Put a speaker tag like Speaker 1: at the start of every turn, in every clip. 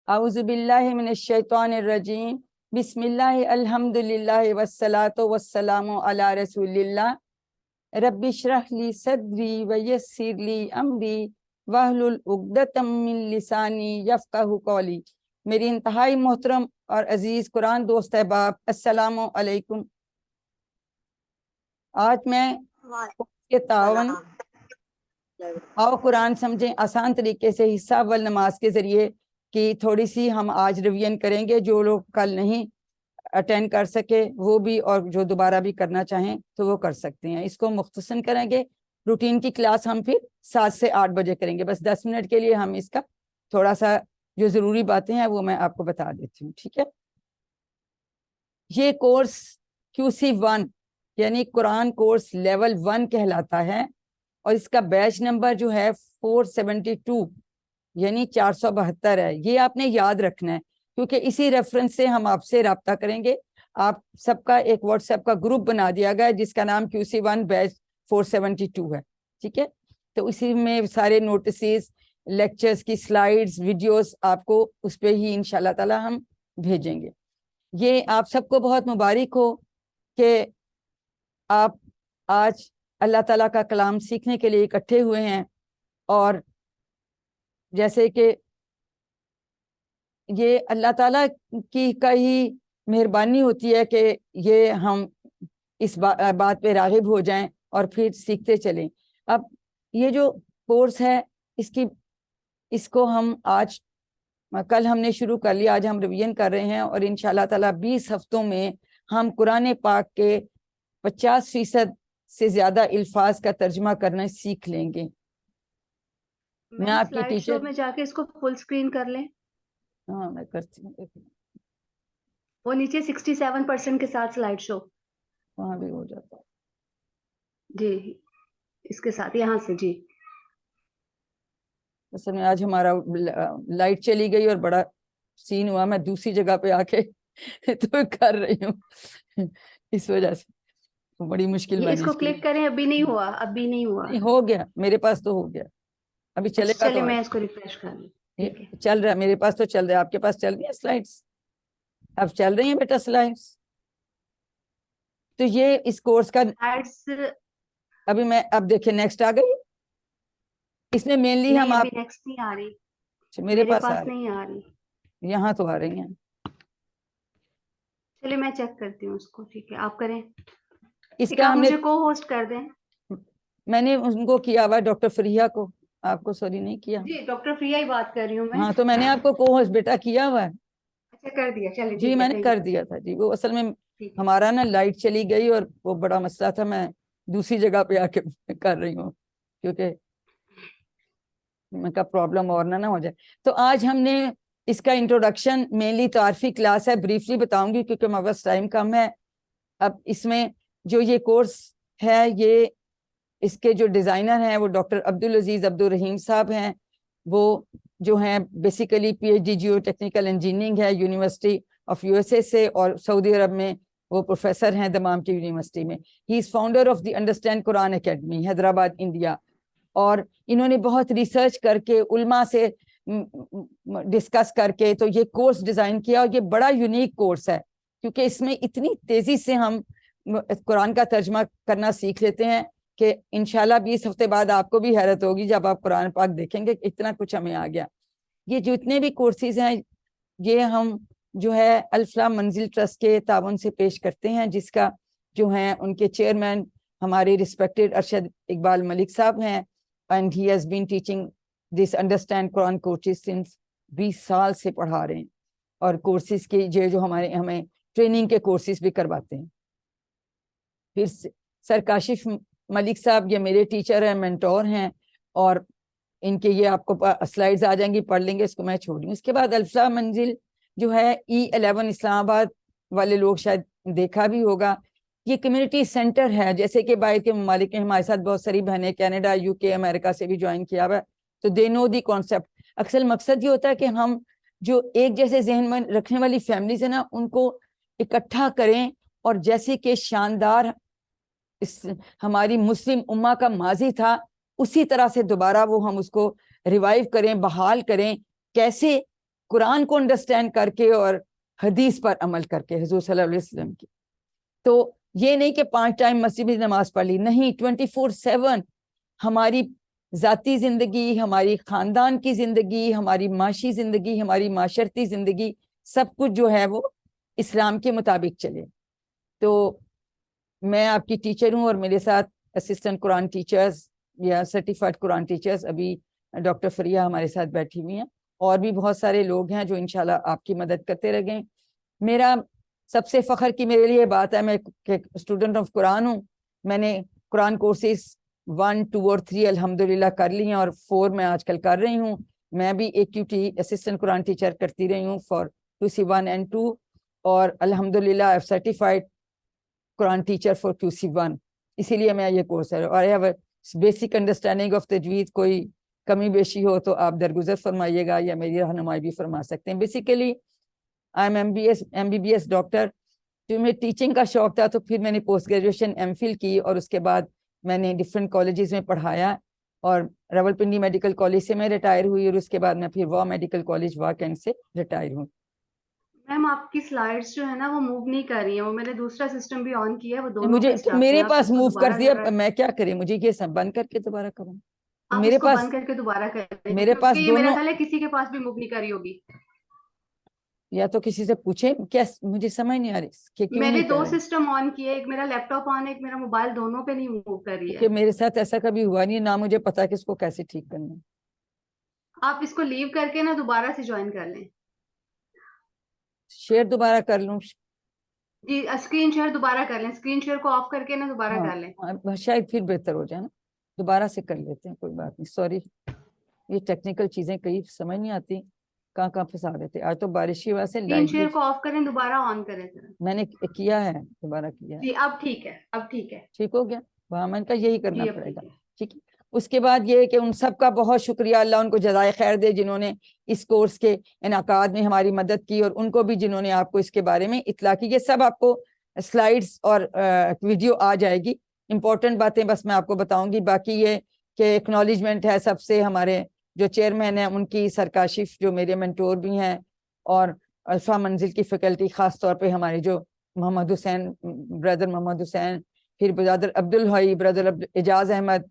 Speaker 1: اعوذ باللہ من الشیطان الرجیم، بسم اللہ الحمدللہ والصلاۃ والسلام علی رسول اللہ، رب اشرح لی صدری ویسر لی امری واحلل عقدۃ من لسانی یفقہوا قولی۔ میری انتہائی محترم اور عزیز قرآن دوست احباب، السلام علیکم۔ آج میں کے تعاون آؤ قرآن سمجھیں آسان طریقے سے حصہ اول نماز کے ذریعے کی تھوڑی سی ہم آج ریویژن کریں گے۔ جو لوگ کل نہیں اٹینڈ کر سکے وہ بھی، اور جو دوبارہ بھی کرنا چاہیں تو وہ کر سکتے ہیں۔ اس کو مختصر کریں گے۔ روٹین کی کلاس ہم پھر 7 سے 8 بجے کریں گے۔ بس 10 منٹ کے لیے ہم اس کا تھوڑا سا جو ضروری باتیں ہیں وہ میں آپ کو بتا دیتی ہوں، ٹھیک ہے؟ یہ کورس QC1 یعنی قرآن کورس لیول 1 کہلاتا ہے، اور اس کا بیچ نمبر جو ہے 472 یعنی 472 ہے۔ یہ آپ نے یاد رکھنا ہے، کیونکہ اسی ریفرنس سے ہم آپ سے رابطہ کریں گے۔ آپ سب کا ایک واٹس ایپ کا گروپ بنا دیا گیا ہے جس کا نام QC1 بیچ 472 ہے، ٹھیک ہے؟ تو اسی میں سارے نوٹسز، لیکچرز کی سلائیڈز، ویڈیوز آپ کو اس پہ ہی انشاءاللہ تعالی ہم بھیجیں گے۔ یہ آپ سب کو بہت مبارک ہو کہ آپ آج اللہ تعالیٰ کا کلام سیکھنے کے لیے اکٹھے ہوئے ہیں، اور جیسے کہ یہ اللہ تعالیٰ کی کا ہی مہربانی ہوتی ہے کہ یہ ہم اس بات پہ راغب ہو جائیں اور پھر سیکھتے چلیں۔ اب یہ جو کورس ہے اس کو ہم آج کل ہم نے شروع کر لیا، آج ہم ریویژن کر رہے ہیں، اور انشاءاللہ تعالیٰ 20 ہفتوں میں ہم قرآن پاک کے 50% سے زیادہ الفاظ کا ترجمہ کرنا سیکھ لیں گے۔ میں آپ کی
Speaker 2: سلائیڈ
Speaker 1: ٹیچر،
Speaker 2: شو میں جا کے اس کو فل سکرین کر لیں۔
Speaker 1: ہاں میں کرتی ہوں،
Speaker 2: وہ نیچے 67% کے ساتھ سلائیڈ شو،
Speaker 1: وہاں بھی ہو جاتا ہے۔
Speaker 2: جی اس کے ساتھ یہاں سے، جی
Speaker 1: اصل میں آج ہمارا لائٹ چلی گئی اور بڑا سین ہوا، میں دوسری جگہ پہ آ کے تو کر رہی ہوں، اس وجہ سے بڑی مشکل
Speaker 2: یہ اس کو
Speaker 1: مینیج کی۔
Speaker 2: کلک کریں، ابھی نہیں ہوا، ابھی نہیں ہوا۔
Speaker 1: نہیں، ہو گیا میرے پاس، تو ہو گیا، ابھی چلے
Speaker 2: اچھا
Speaker 1: گا
Speaker 2: چلے
Speaker 1: تو
Speaker 2: میں اس کو ریفریش کر لوں، ٹھیک ہے۔
Speaker 1: چل رہا ہے میرے پاس، تو چل رہا ہے۔ آپ کے پاس چل رہی ہیں سلائیڈس؟ اب چل رہی ہیں بیٹا سلائیڈس؟ تو یہ اس کورس کا ابھی میں اب دیکھیں نیکسٹ آ گئی۔ اس میں مینلی ہم
Speaker 2: نہیں،
Speaker 1: آپ
Speaker 2: ابھی نیکسٹ نہیں آ رہی،
Speaker 1: میرے
Speaker 2: میرے
Speaker 1: پاس آ
Speaker 2: پاس
Speaker 1: رہی،
Speaker 2: نہیں آ رہی۔
Speaker 1: یہاں تو آ رہی ہیں۔
Speaker 2: چلیے میں چیک کرتی ہوں اس کو، ٹھیک ہے آپ کریں۔
Speaker 1: اس
Speaker 2: ایک
Speaker 1: کا
Speaker 2: آپ
Speaker 1: ہم نے،
Speaker 2: مجھے کو ہوسٹ کر دیں۔
Speaker 1: میں نے ان کو کیا ہوا ڈاکٹر فریحہ کو، آپ کو سوری نہیں کیا۔
Speaker 2: جی ڈاکٹر فریہ ہی بات کر رہی ہوں میں۔
Speaker 1: ہاں تو میں نے آپ کو کو ہوسٹ بیٹا کیا ہوا ہے۔
Speaker 2: اچھا کر دیا، چلیے
Speaker 1: جی
Speaker 2: ٹھیک ہے،
Speaker 1: میں نے
Speaker 2: تھینک
Speaker 1: کر
Speaker 2: یو،
Speaker 1: دیا تھا جی۔ وہ اصل میں
Speaker 2: ٹھیک ہے۔
Speaker 1: ہمارا نا لائٹ چلی گئی اور وہ بڑا مسئلہ تھا، میں دوسری جگہ پہ آ کے کر رہی ہوں کیونکہ میں کا پرابلم اور نہ ہو جائے۔ تو آج ہم نے اس کا انٹروڈکشن مینلی تعارفی کلاس ہے، بریفلی بتاؤں گی کیونکہ ہمارے پاس ٹائم کم ہے۔ اب اس میں جو یہ کورس ہے، یہ اس کے جو ڈیزائنر ہیں وہ ڈاکٹر عبدالعزیز عبدالرحیم صاحب ہیں۔ وہ جو ہیں basically PhD geotechnical engineering ہے یونیورسٹی آف USA سے، اور سعودی عرب میں وہ پروفیسر ہیں دمام کی یونیورسٹی میں۔ He is founder of the understand Quran academy Hyderabad India, اور انہوں نے بہت ریسرچ کر کے علماء سے ڈسکس کر کے تو یہ کورس ڈیزائن کیا، اور یہ بڑا یونیک کورس ہے کیونکہ اس میں اتنی تیزی سے ہم قرآن کا ترجمہ کرنا سیکھ لیتے ہیں کہ انشاءاللہ 20 ہفتے بعد آپ کو بھی حیرت ہوگی جب آپ قرآن پاک دیکھیں گے اتنا کچھ ہمیں آ گیا۔ یہ جتنے بھی کورسز ہیں یہ ہم جو ہے الفلاح منزل ٹرسٹ کے تعاون سے پیش کرتے ہیں، جس کا جو ہیں ان کے چیئرمین ہمارے ریسپیکٹڈ ارشد اقبال ملک صاحب ہیں، and he has been teaching this understand Quran courses since 20 سال سے پڑھا رہے ہیں، اور کورسز کے جو ہمیں ٹریننگ کے کورسز بھی کرواتے ہیں۔ پھر سر کاشف ملک صاحب یہ میرے ٹیچر ہیں، مینٹور ہیں، اور ان کے یہ آپ کو سلائیڈز آ جائیں گی، پڑھ لیں گے، اس کو میں چھوڑ دوں۔ اس کے بعد الفلاح منزل جو ہے E11 اسلام آباد والے لوگ شاید دیکھا بھی ہوگا، یہ کمیونٹی سینٹر ہے۔ جیسے کہ باہر کے ممالک میں ہمارے ساتھ بہت ساری بہنیں کینیڈا، UK، امریکہ سے بھی جوائن کیا ہوا ہے، تو دے نو دی کانسیپٹ۔ اکثر مقصد یہ ہوتا ہے کہ ہم جو ایک جیسے ذہن میں رکھنے والی فیملیز ہیں نا، ان کو اکٹھا کریں، اور جیسے کہ شاندار ہماری مسلم امہ کا ماضی تھا اسی طرح سے دوبارہ وہ ہم اس کو ریوائیو کریں، بحال کریں، کیسے قرآن کو انڈرسٹینڈ کر کے اور حدیث پر عمل کر کے حضور صلی اللہ علیہ وسلم کی. تو یہ نہیں کہ 5 ٹائم مسجد میں نماز پڑھ لی, نہیں, 24/7 ہماری ذاتی زندگی, ہماری خاندان کی زندگی, ہماری معاشی زندگی, ہماری معاشرتی زندگی, سب کچھ جو ہے وہ اسلام کے مطابق چلے. تو میں آپ کی ٹیچر ہوں اور میرے ساتھ اسسٹنٹ قرآن ٹیچرز یا سرٹیفائڈ قرآن ٹیچرز ابھی ڈاکٹر فریہ ہمارے ساتھ بیٹھی ہوئی ہیں, اور بھی بہت سارے لوگ ہیں جو انشاءاللہ آپ کی مدد کرتے رہیں. میرا سب سے فخر کی میرے لیے بات ہے, میں اسٹوڈنٹ آف قرآن ہوں. میں نے قرآن کورسز 1, 2 اور 3 الحمدللہ کر لی ہیں, اور 4 میں آج کل کر رہی ہوں. میں بھی AQT اسسٹنٹ قرآن ٹیچر کرتی رہی ہوں فار QC 1 and 2, اور الحمدللہ I certified Quran teacher for QC 1. اسی لیے میں یہ کورس ہے, اور I have a basic understanding of تجوید. کوئی کمی بیشی ہو تو آپ درگزر فرمائیے گا یا میری رہنمائی بھی فرما سکتے ہیں. Basically I am MBBS doctor. جو میں ٹیچنگ کا شوق تھا تو پھر میں نے پوسٹ گریجویشن MPhil کی, اور اس کے بعد میں نے ڈفرینٹ کالجز میں پڑھایا, اور راولپنڈی میڈیکل کالج سے میں ریٹائر ہوئی, اور اس کے بعد میں پھر وا میڈیکل کالج وا کینٹ سے ریٹائر ہوں.
Speaker 2: میم آپ کی سلائڈس جو ہے نا وہ موو نہیں کر رہی ہیں, وہ میں نے دوسرا سسٹم بھی آن کیا ہے, وہ دونوں
Speaker 1: مجھے
Speaker 2: پہ اسٹک
Speaker 1: میرے
Speaker 2: ہیں. آپ
Speaker 1: پاس
Speaker 2: اس کو
Speaker 1: موو کر
Speaker 2: دوبارہ
Speaker 1: دیا,
Speaker 2: ذرا
Speaker 1: میں کیا کریں, مجھے یہ سب بند کر کے دوبارہ کروں.
Speaker 2: آپ
Speaker 1: میرے
Speaker 2: اس کو
Speaker 1: پاس
Speaker 2: بند کر کے دوبارہ کریں,
Speaker 1: میرے
Speaker 2: کیونکہ
Speaker 1: پاس
Speaker 2: یہ میرا
Speaker 1: دونوں,
Speaker 2: خیال ہے کسی کے پاس بھی موو نہیں کری ہوگی.
Speaker 1: یا تو کسی سے پوچھیں, کیا مجھے سمجھ نہیں آ رہی کہ کیوں
Speaker 2: میں نے
Speaker 1: نہیں کر
Speaker 2: 2
Speaker 1: رہے.
Speaker 2: سسٹم آن کیے, ایک میرا لیپ ٹاپ آن ہے, ایک میرا موبائل, دونوں پہ نہیں موو کر رہی ہے.
Speaker 1: کہ میرے ساتھ ایسا کبھی ہوا نہیں, نہ مجھے پتا کہ اس کو کیسے ٹھیک کرنا ہے.
Speaker 2: آپ اس کو لیو کر کے نا دوبارہ سے جوائن کر لیں.
Speaker 1: شیئر دوبارہ کر لوں.
Speaker 2: جی اسکرین شیئر دوبارہ کر لیں, اسکرین شیئر کو آف کر کے نا دوبارہ کر لیں.
Speaker 1: ہاں شاید پھر بہتر ہو جائے نا, دوبارہ سے کر لیتے ہیں, کوئی بات نہیں. سوری, یہ ٹیکنیکل چیزیں کئی سمجھ نہیں آتی, کہاں پھنسا دیتے. آج تو بارش کی وجہ سے
Speaker 2: اسکرین
Speaker 1: لائٹ بھی
Speaker 2: شیئر کو آف کریں, دوبارہ آن کریں ذرا.
Speaker 1: میں نے کیا ہے, دوبارہ کیا ہے.
Speaker 2: جی اب ٹھیک ہے, اب ٹھیک ہے.
Speaker 1: ٹھیک ہو گیا, وہاں میں نے کہا یہی کرنا
Speaker 2: جی اب
Speaker 1: پڑے گا.
Speaker 2: ٹھیک ہے.
Speaker 1: ٹھیک ہے. اس کے بعد یہ کہ ان سب کا بہت شکریہ, اللہ ان کو جزائے خیر دے جنہوں نے اس کورس کے انعقاد میں ہماری مدد کی, اور ان کو بھی جنہوں نے آپ کو اس کے بارے میں اطلاع کی. یہ سب آپ کو سلائیڈز اور ویڈیو آ جائے گی. امپورٹنٹ باتیں بس میں آپ کو بتاؤں گی. باقی یہ کہ ایکنالجمنٹ ہے سب سے, ہمارے جو چیئرمین ہیں ان کی, سرکاشف جو میرے منٹور بھی ہیں, اور الفا منزل کی فیکلٹی, خاص طور پہ ہمارے جو محمد حسین, بردر محمد حسین, پھر برادر عبدالحی, برادر اعجاز احمد,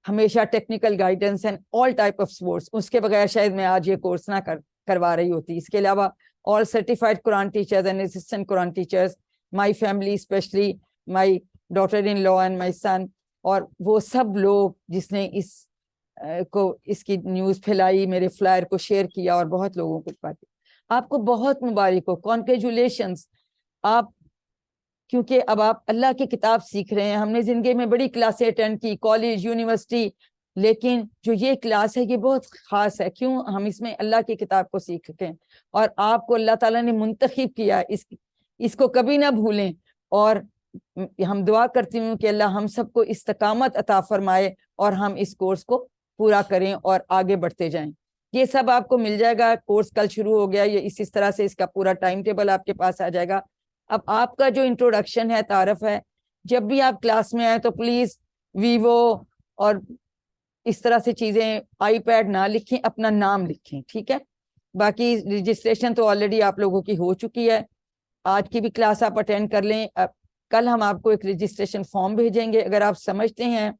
Speaker 1: ہمیشہ technical guidance and all type of supports. اس کے بغیر شاید میں آج یہ کورس نہ کروا رہی ہوتی. اس کے علاوہ all certified Quran teachers and assistant Quran teachers, my family, especially my daughter in law and my son, اور وہ سب لوگ جس نے اس کی نیوز پھیلائی, میرے فلائر کو شیئر کیا, اور بہت لوگوں کو پاتے. آپ کو بہت مبارک ہو, کانگریچولیشنز. آپ کیونکہ اب آپ اللہ کی کتاب سیکھ رہے ہیں. ہم نے زندگی میں بڑی کلاسیں اٹینڈ کی, کالج, یونیورسٹی, لیکن جو یہ کلاس ہے یہ بہت خاص ہے. کیوں؟ ہم اس میں اللہ کی کتاب کو سیکھتے ہیں, اور آپ کو اللہ تعالیٰ نے منتخب کیا. اس کو کبھی نہ بھولیں, اور ہم دعا کرتی ہوں کہ اللہ ہم سب کو استقامت عطا فرمائے, اور ہم اس کورس کو پورا کریں اور آگے بڑھتے جائیں. یہ سب آپ کو مل جائے گا. کورس کل شروع ہو گیا, یہ اس طرح سے اس کا پورا ٹائم ٹیبل آپ کے پاس آ جائے گا. اب آپ کا جو انٹروڈکشن ہے, تعارف ہے, جب بھی آپ کلاس میں آئے تو پلیز ویوو اور اس طرح سے چیزیں, آئی پیڈ نہ لکھیں, اپنا نام لکھیں. ٹھیک ہے. باقی رجسٹریشن تو آلریڈی آپ لوگوں کی ہو چکی ہے. آج کی بھی کلاس آپ اٹینڈ کر لیں. کل ہم آپ کو ایک رجسٹریشن فارم بھیجیں گے. اگر آپ سمجھتے ہیں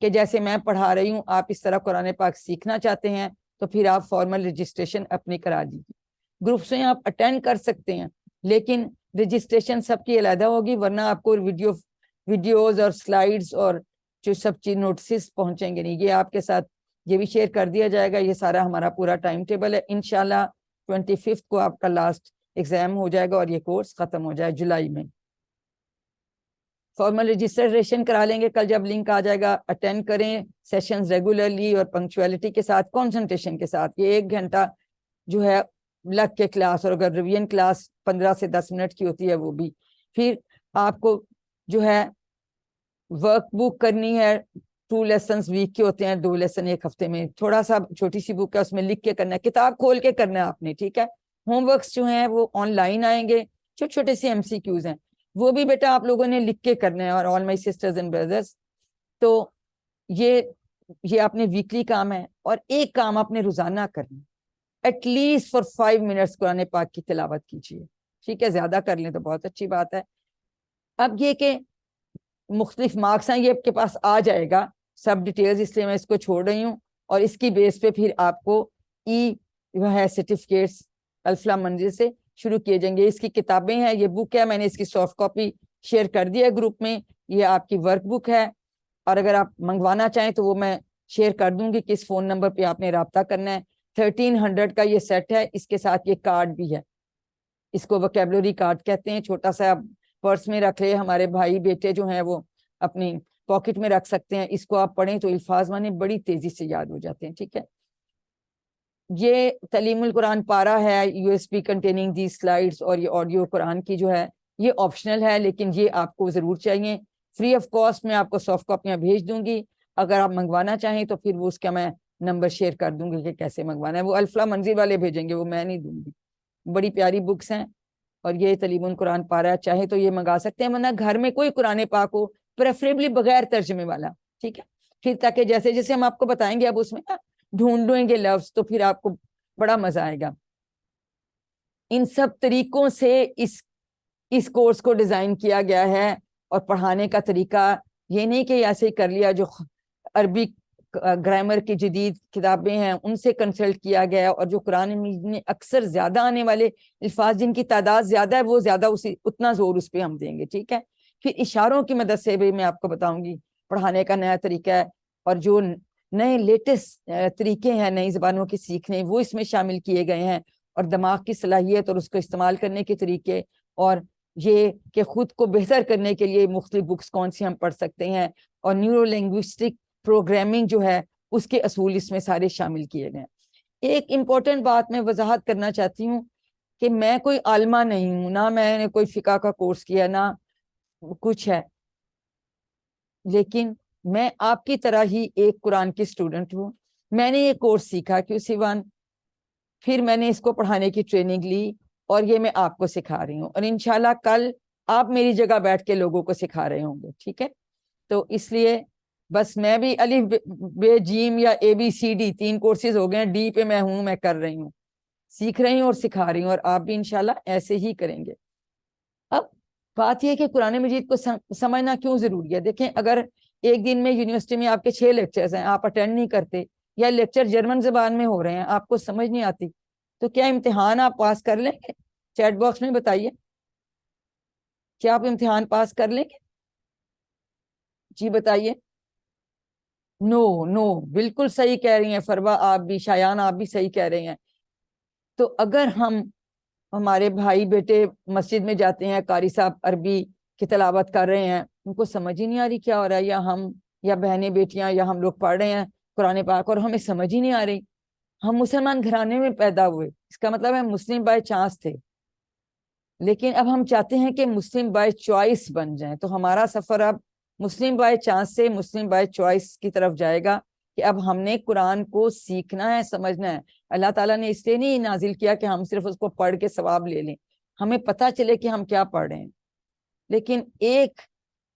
Speaker 1: کہ جیسے میں پڑھا رہی ہوں آپ اس طرح قرآن پاک سیکھنا چاہتے ہیں, تو پھر آپ فارمل رجسٹریشن اپنی کرا دیجیے. گروپس میں آپ اٹینڈ کر سکتے ہیں, لیکن رجسٹریشن سب کی علیحدہ ہوگی, ورنہ آپ کو ویڈیوز اور سلائیڈز اور جو سب چیز نوٹسز پہنچیں گے نہیں. یہ آپ کے ساتھ یہ بھی شیئر کر دیا جائے گا. یہ سارا ہمارا پورا ٹائم ٹیبل ہے. انشاءاللہ 25 کو آپ کا لاسٹ ایگزام ہو جائے گا, اور یہ کورس ختم ہو جائے جولائی میں. فارمل رجسٹریشن کرا لیں گے. کل جب لنک آ جائے گا اٹینڈ کریں سیشنز ریگولرلی اور پنکچویلٹی کے ساتھ, کنسنٹریشن کے ساتھ. یہ 1 گھنٹہ جو ہے لگ کے کلاس, اور اگر ریویژن کلاس 15 سے 10 منٹ کی ہوتی ہے وہ بھی. پھر آپ کو جو ہے ورک بک کرنی ہے. 2 لیسنز ویک کے ہوتے ہیں, 2 لیسن ایک ہفتے میں. تھوڑا سا چھوٹی سی بک ہے, اس میں لکھ کے کرنا ہے, کتاب کھول کے کرنا ہے آپ نے. ٹھیک ہے. ہوم ورکس جو ہیں وہ آن لائن آئیں گے, چھوٹے چھوٹے سے MCQs ہیں, وہ بھی بیٹا آپ لوگوں نے لکھ کے کرنا ہے. اور آل مائی سسٹرز اینڈ بردرز, تو یہ آپ نے ویکلی کام ہے, اور ایک کام آپ نے روزانہ کرنا. ایٹ لیسٹ فار 5 منٹس قرآن پاک کی تلاوت کیجیے. ٹھیک ہے, زیادہ کر لیں تو بہت اچھی بات ہے. اب یہ کہ مختلف مارکس ہیں, یہ آپ کے پاس آ جائے گا سب ڈیٹیلز, اس لیے میں اس کو چھوڑ رہی ہوں. اور اس کی بیس پہ پھر آپ کو جو ہے سرٹیفکیٹس الفلاح منزل سے شروع کیے جائیں گے. اس کی کتابیں ہیں, یہ بک ہے, میں نے اس کی سافٹ کاپی شیئر کر دیا گروپ میں. یہ آپ کی ورک بک ہے, اور اگر آپ منگوانا چاہیں تو وہ میں شیئر کر دوں گی کس فون نمبر پہ آپ نے رابطہ کرنا ہے. 1300 کا یہ سیٹ ہے, اس کے ساتھ یہ کارڈ بھی ہے, اس کو وکیبلری کارڈ کہتے ہیں. چھوٹا سا آپ پرس میں رکھ لے, ہمارے بھائی بیٹے جو ہیں وہ اپنی پاکٹ میں رکھ سکتے ہیں. اس کو آپ پڑھیں تو الفاظ مانے بڑی تیزی سے یاد ہو جاتے ہیں. ٹھیک ہے, یہ تعلیم القرآن پارہ ہے, یو ایس بی کنٹیننگ دی سلائیڈز, اور یہ آڈیو قرآن کی جو ہے یہ آپشنل ہے, لیکن یہ آپ کو ضرور چاہیے. فری آف کاسٹ میں آپ کو سافٹ کاپیاں بھیج دوں گی. اگر آپ منگوانا چاہیں تو پھر وہ اس کا میں نمبر شیئر کر دوں گی کہ کیسے منگوانا ہے. وہ الفلاح منزل والے بھیجیں گے, وہ میں نہیں دوں گی. بڑی پیاری بکس ہیں, اور یہ تعلیم القرآن پارہ, چاہے تو یہ منگا سکتے ہیں, ورنہ گھر میں کوئی قرآن پاک ہو, پریفریبلی بغیر ترجمے والا. ٹھیک ہے, پھر تاکہ جیسے جیسے ہم آپ کو بتائیں گے اب اس میں ڈھونڈیں گے لفظ, تو پھر آپ کو بڑا مزہ آئے گا. ان سب طریقوں سے اس کورس کو ڈیزائن کیا گیا ہے. اور پڑھانے کا طریقہ یہ نہیں کہ ایسے ہی کر لیا, جو عربی گرامر کی جدید کتابیں ہیں ان سے کنسلٹ کیا گیا, اور جو قرآن میں اکثر زیادہ آنے والے الفاظ جن کی تعداد زیادہ ہے وہ زیادہ اتنا زور اس پہ ہم دیں گے. ٹھیک ہے, پھر اشاروں کی مدد سے بھی میں آپ کو بتاؤں گی پڑھانے کا نیا طریقہ ہے, اور جو نئے لیٹسٹ طریقے ہیں نئی زبانوں کے سیکھنے وہ اس میں شامل کیے گئے ہیں. اور دماغ کی صلاحیت اور اس کو استعمال کرنے کے طریقے, اور یہ کہ خود کو بہتر کرنے کے لیے مختلف بکس کون سی ہم پڑھ سکتے ہیں, اور نیورو لینگوسٹک پروگرامنگ جو ہے اس کے اصول اس میں سارے شامل کیے گئے ہیں. ایک امپورٹنٹ بات میں وضاحت کرنا چاہتی ہوں کہ میں کوئی عالمہ نہیں ہوں, نہ میں نے کوئی فقہ کا کورس کیا, نہ کچھ ہے, لیکن میں آپ کی طرح ہی ایک قرآن کی اسٹوڈنٹ ہوں. میں نے یہ کورس سیکھا QC1, پھر میں نے اس کو پڑھانے کی ٹریننگ لی, اور یہ میں آپ کو سکھا رہی ہوں, اور انشاءاللہ کل آپ میری جگہ بیٹھ کے لوگوں کو سکھا رہے ہوں گے. ٹھیک ہے, تو اس لیے بس میں بھی الف بے جیم یا ABCD 3 کورسز ہو گئے ہیں, ڈی پہ میں ہوں, میں کر رہی ہوں, سیکھ رہی ہوں اور سکھا رہی ہوں, اور آپ بھی انشاءاللہ ایسے ہی کریں گے. اب بات یہ ہے کہ قرآن مجید کو سمجھنا کیوں ضروری ہے. دیکھیں, اگر ایک دن میں یونیورسٹی میں آپ کے 6 لیکچرز ہیں, آپ اٹینڈ نہیں کرتے, یا لیکچر جرمن زبان میں ہو رہے ہیں, آپ کو سمجھ نہیں آتی, تو کیا امتحان آپ پاس کر لیں گے؟ چیٹ باکس میں بتائیے, کیا آپ امتحان پاس کر لیں گے؟ جی بتائیے. نو, بالکل صحیح کہہ رہی ہیں فروا, آپ بھی, شایان آپ بھی صحیح کہہ رہے ہیں. تو اگر ہمارے بھائی بیٹے مسجد میں جاتے ہیں, قاری صاحب عربی کی تلاوت کر رہے ہیں, ان کو سمجھ ہی نہیں آ رہی کیا ہو رہا ہے, یا ہم یا بہنیں بیٹیاں یا ہم لوگ پڑھ رہے ہیں قرآن پاک اور ہمیں سمجھ ہی نہیں آ رہی. ہم مسلمان گھرانے میں پیدا ہوئے, اس کا مطلب ہے مسلم بائی چانس تھے, لیکن اب ہم چاہتے ہیں کہ مسلم بائی چوائس بن جائیں. تو ہمارا سفر اب مسلم بائی چانس سے مسلم بائی چوائس کی طرف جائے گا, کہ اب ہم نے قرآن کو سیکھنا ہے, سمجھنا ہے. اللہ تعالیٰ نے اس لیے نہیں نازل کیا کہ ہم صرف اس کو پڑھ کے ثواب لے لیں, ہمیں پتہ چلے کہ ہم کیا پڑھ رہے ہیں. لیکن ایک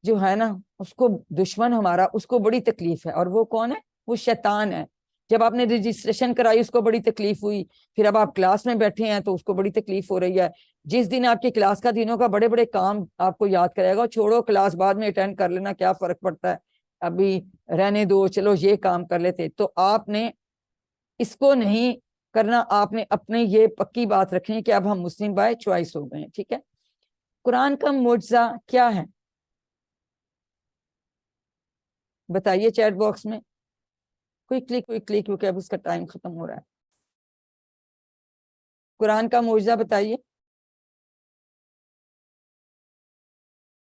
Speaker 1: جو ہے نا, اس کو دشمن ہمارا, اس کو بڑی تکلیف ہے, اور وہ کون ہے؟ وہ شیطان ہے. جب آپ نے رجسٹریشن کرائی اس کو بڑی تکلیف ہوئی, پھر اب آپ کلاس میں بیٹھے ہیں تو اس کو بڑی تکلیف ہو رہی ہے. جس دن آپ کی کلاس کا دنوں کا بڑے بڑے کام آپ کو یاد کرے گا, چھوڑو کلاس بعد میں اٹینڈ کر لینا, کیا فرق پڑتا ہے, ابھی رہنے دو, چلو یہ کام کر لیتے. تو آپ نے اس کو نہیں کرنا, آپ نے اپنے یہ پکی بات رکھنی کہ اب ہم مسلم بائی چوائس ہو گئے ہیں. ٹھیک ہے, قرآن کا معجزہ کیا ہے بتائیے چیٹ باکس میں, کوئی کلک کیونکہ اب اس کا ٹائم ختم ہو رہا ہے. قرآن کا معجزہ بتائیے.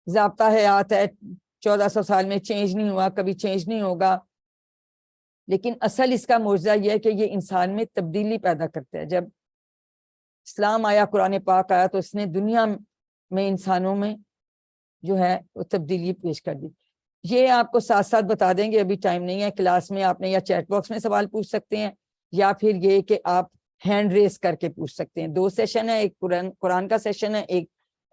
Speaker 1: ضابطہ حیات ہے, 1400 سال میں چینج نہیں ہوا, کبھی چینج نہیں ہوگا, لیکن اصل اس کا معجزہ یہ ہے کہ یہ انسان میں تبدیلی پیدا کرتا ہے. جب اسلام آیا, قرآن پاک آیا, تو اس نے دنیا میں انسانوں میں جو ہے وہ تبدیلی پیش کر دی. یہ آپ کو ساتھ ساتھ بتا دیں گے, ابھی ٹائم نہیں ہے. کلاس میں آپ نے یا چیٹ باکس میں سوال پوچھ سکتے ہیں, یا پھر یہ کہ آپ ہینڈ ریز کر کے پوچھ سکتے ہیں. 2 سیشن ہے, ایک قرآن کا سیشن ہے, ایک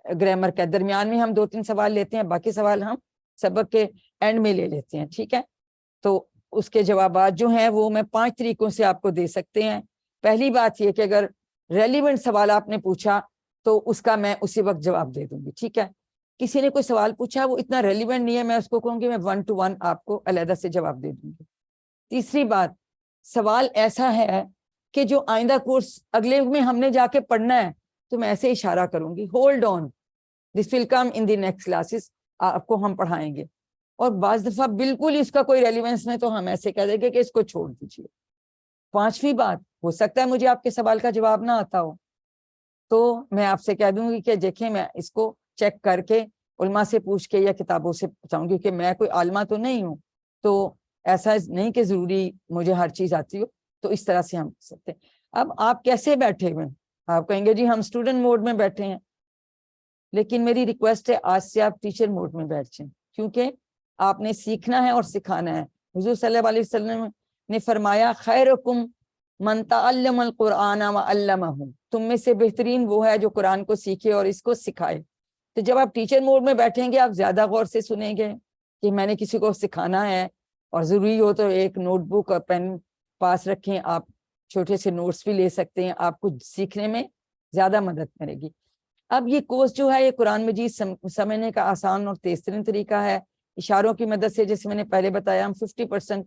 Speaker 1: گرامر کا. درمیان میں ہم 2-3 سوال لیتے ہیں, باقی سوال ہم سبق کے اینڈ میں لے لیتے ہیں. ٹھیک ہے, تو اس کے جوابات جو ہیں وہ میں 5 طریقوں سے آپ کو دے سکتے ہیں. پہلی بات یہ کہ اگر ریلیونٹ سوال آپ نے پوچھا تو اس کا میں اسی وقت جواب دے دوں گی, ٹھیک ہے. کسی نے کوئی سوال پوچھا وہ اتنا ریلیونٹ نہیں ہے, میں اس کو کہوں گی میں 1 to 1 آپ کو علیحدہ سے جواب دے دوں گی. تیسری بات, سوال ایسا ہے کہ جو آئندہ کورس اگلے میں ہم نے جا کے پڑھنا ہے تو میں ایسے اشارہ کروں گی, hold on, this will come in the next classes, آپ کو ہم پڑھائیں گے. اور بعض دفعہ بالکل اس کا کوئی ریلیونس نہیں تو ہم ایسے کہہ دیں گے کہ اس کو چھوڑ دیجیے. پانچویں بات, ہو سکتا ہے مجھے آپ کے سوال کا جواب نہ آتا ہو تو میں آپ سے کہہ دوں گی کہ دیکھیں میں اس کو چیک کر کے علماء سے پوچھ کے یا کتابوں سے پوچھاؤں گی, کہ میں کوئی عالمہ تو نہیں ہوں, تو ایسا نہیں کہ ضروری مجھے ہر چیز آتی ہو. تو اس طرح سے ہم کر سکتے ہیں. اب آپ کیسے بیٹھے ہوئے, آپ کہیں گے جی ہم اسٹوڈنٹ موڈ میں بیٹھے ہیں, لیکن میری ریکویسٹ ہے آج سے آپ ٹیچر موڈ میں بیٹھ جائیں, کیونکہ آپ نے سیکھنا ہے اور سکھانا ہے. حضور صلی اللہ علیہ وسلم نے فرمایا خیرکم من تعلم القرآن وعلمہ, تم میں سے بہترین وہ ہے جو قرآن کو سیکھے اور اس کو سکھائے. تو جب آپ ٹیچر موڈ میں بیٹھیں گے آپ زیادہ غور سے سنیں گے کہ میں نے کسی کو سکھانا ہے, اور ضروری ہو تو ایک نوٹ بک اور پین پاس رکھیں, آپ چھوٹے سے نوٹس بھی لے سکتے ہیں, آپ کو سیکھنے میں زیادہ مدد کرے گی. اب یہ کورس جو ہے یہ قرآن مجید سمجھنے کا آسان اور تیز ترین طریقہ ہے. اشاروں کی مدد سے, جیسے میں نے پہلے بتایا, ہم 50%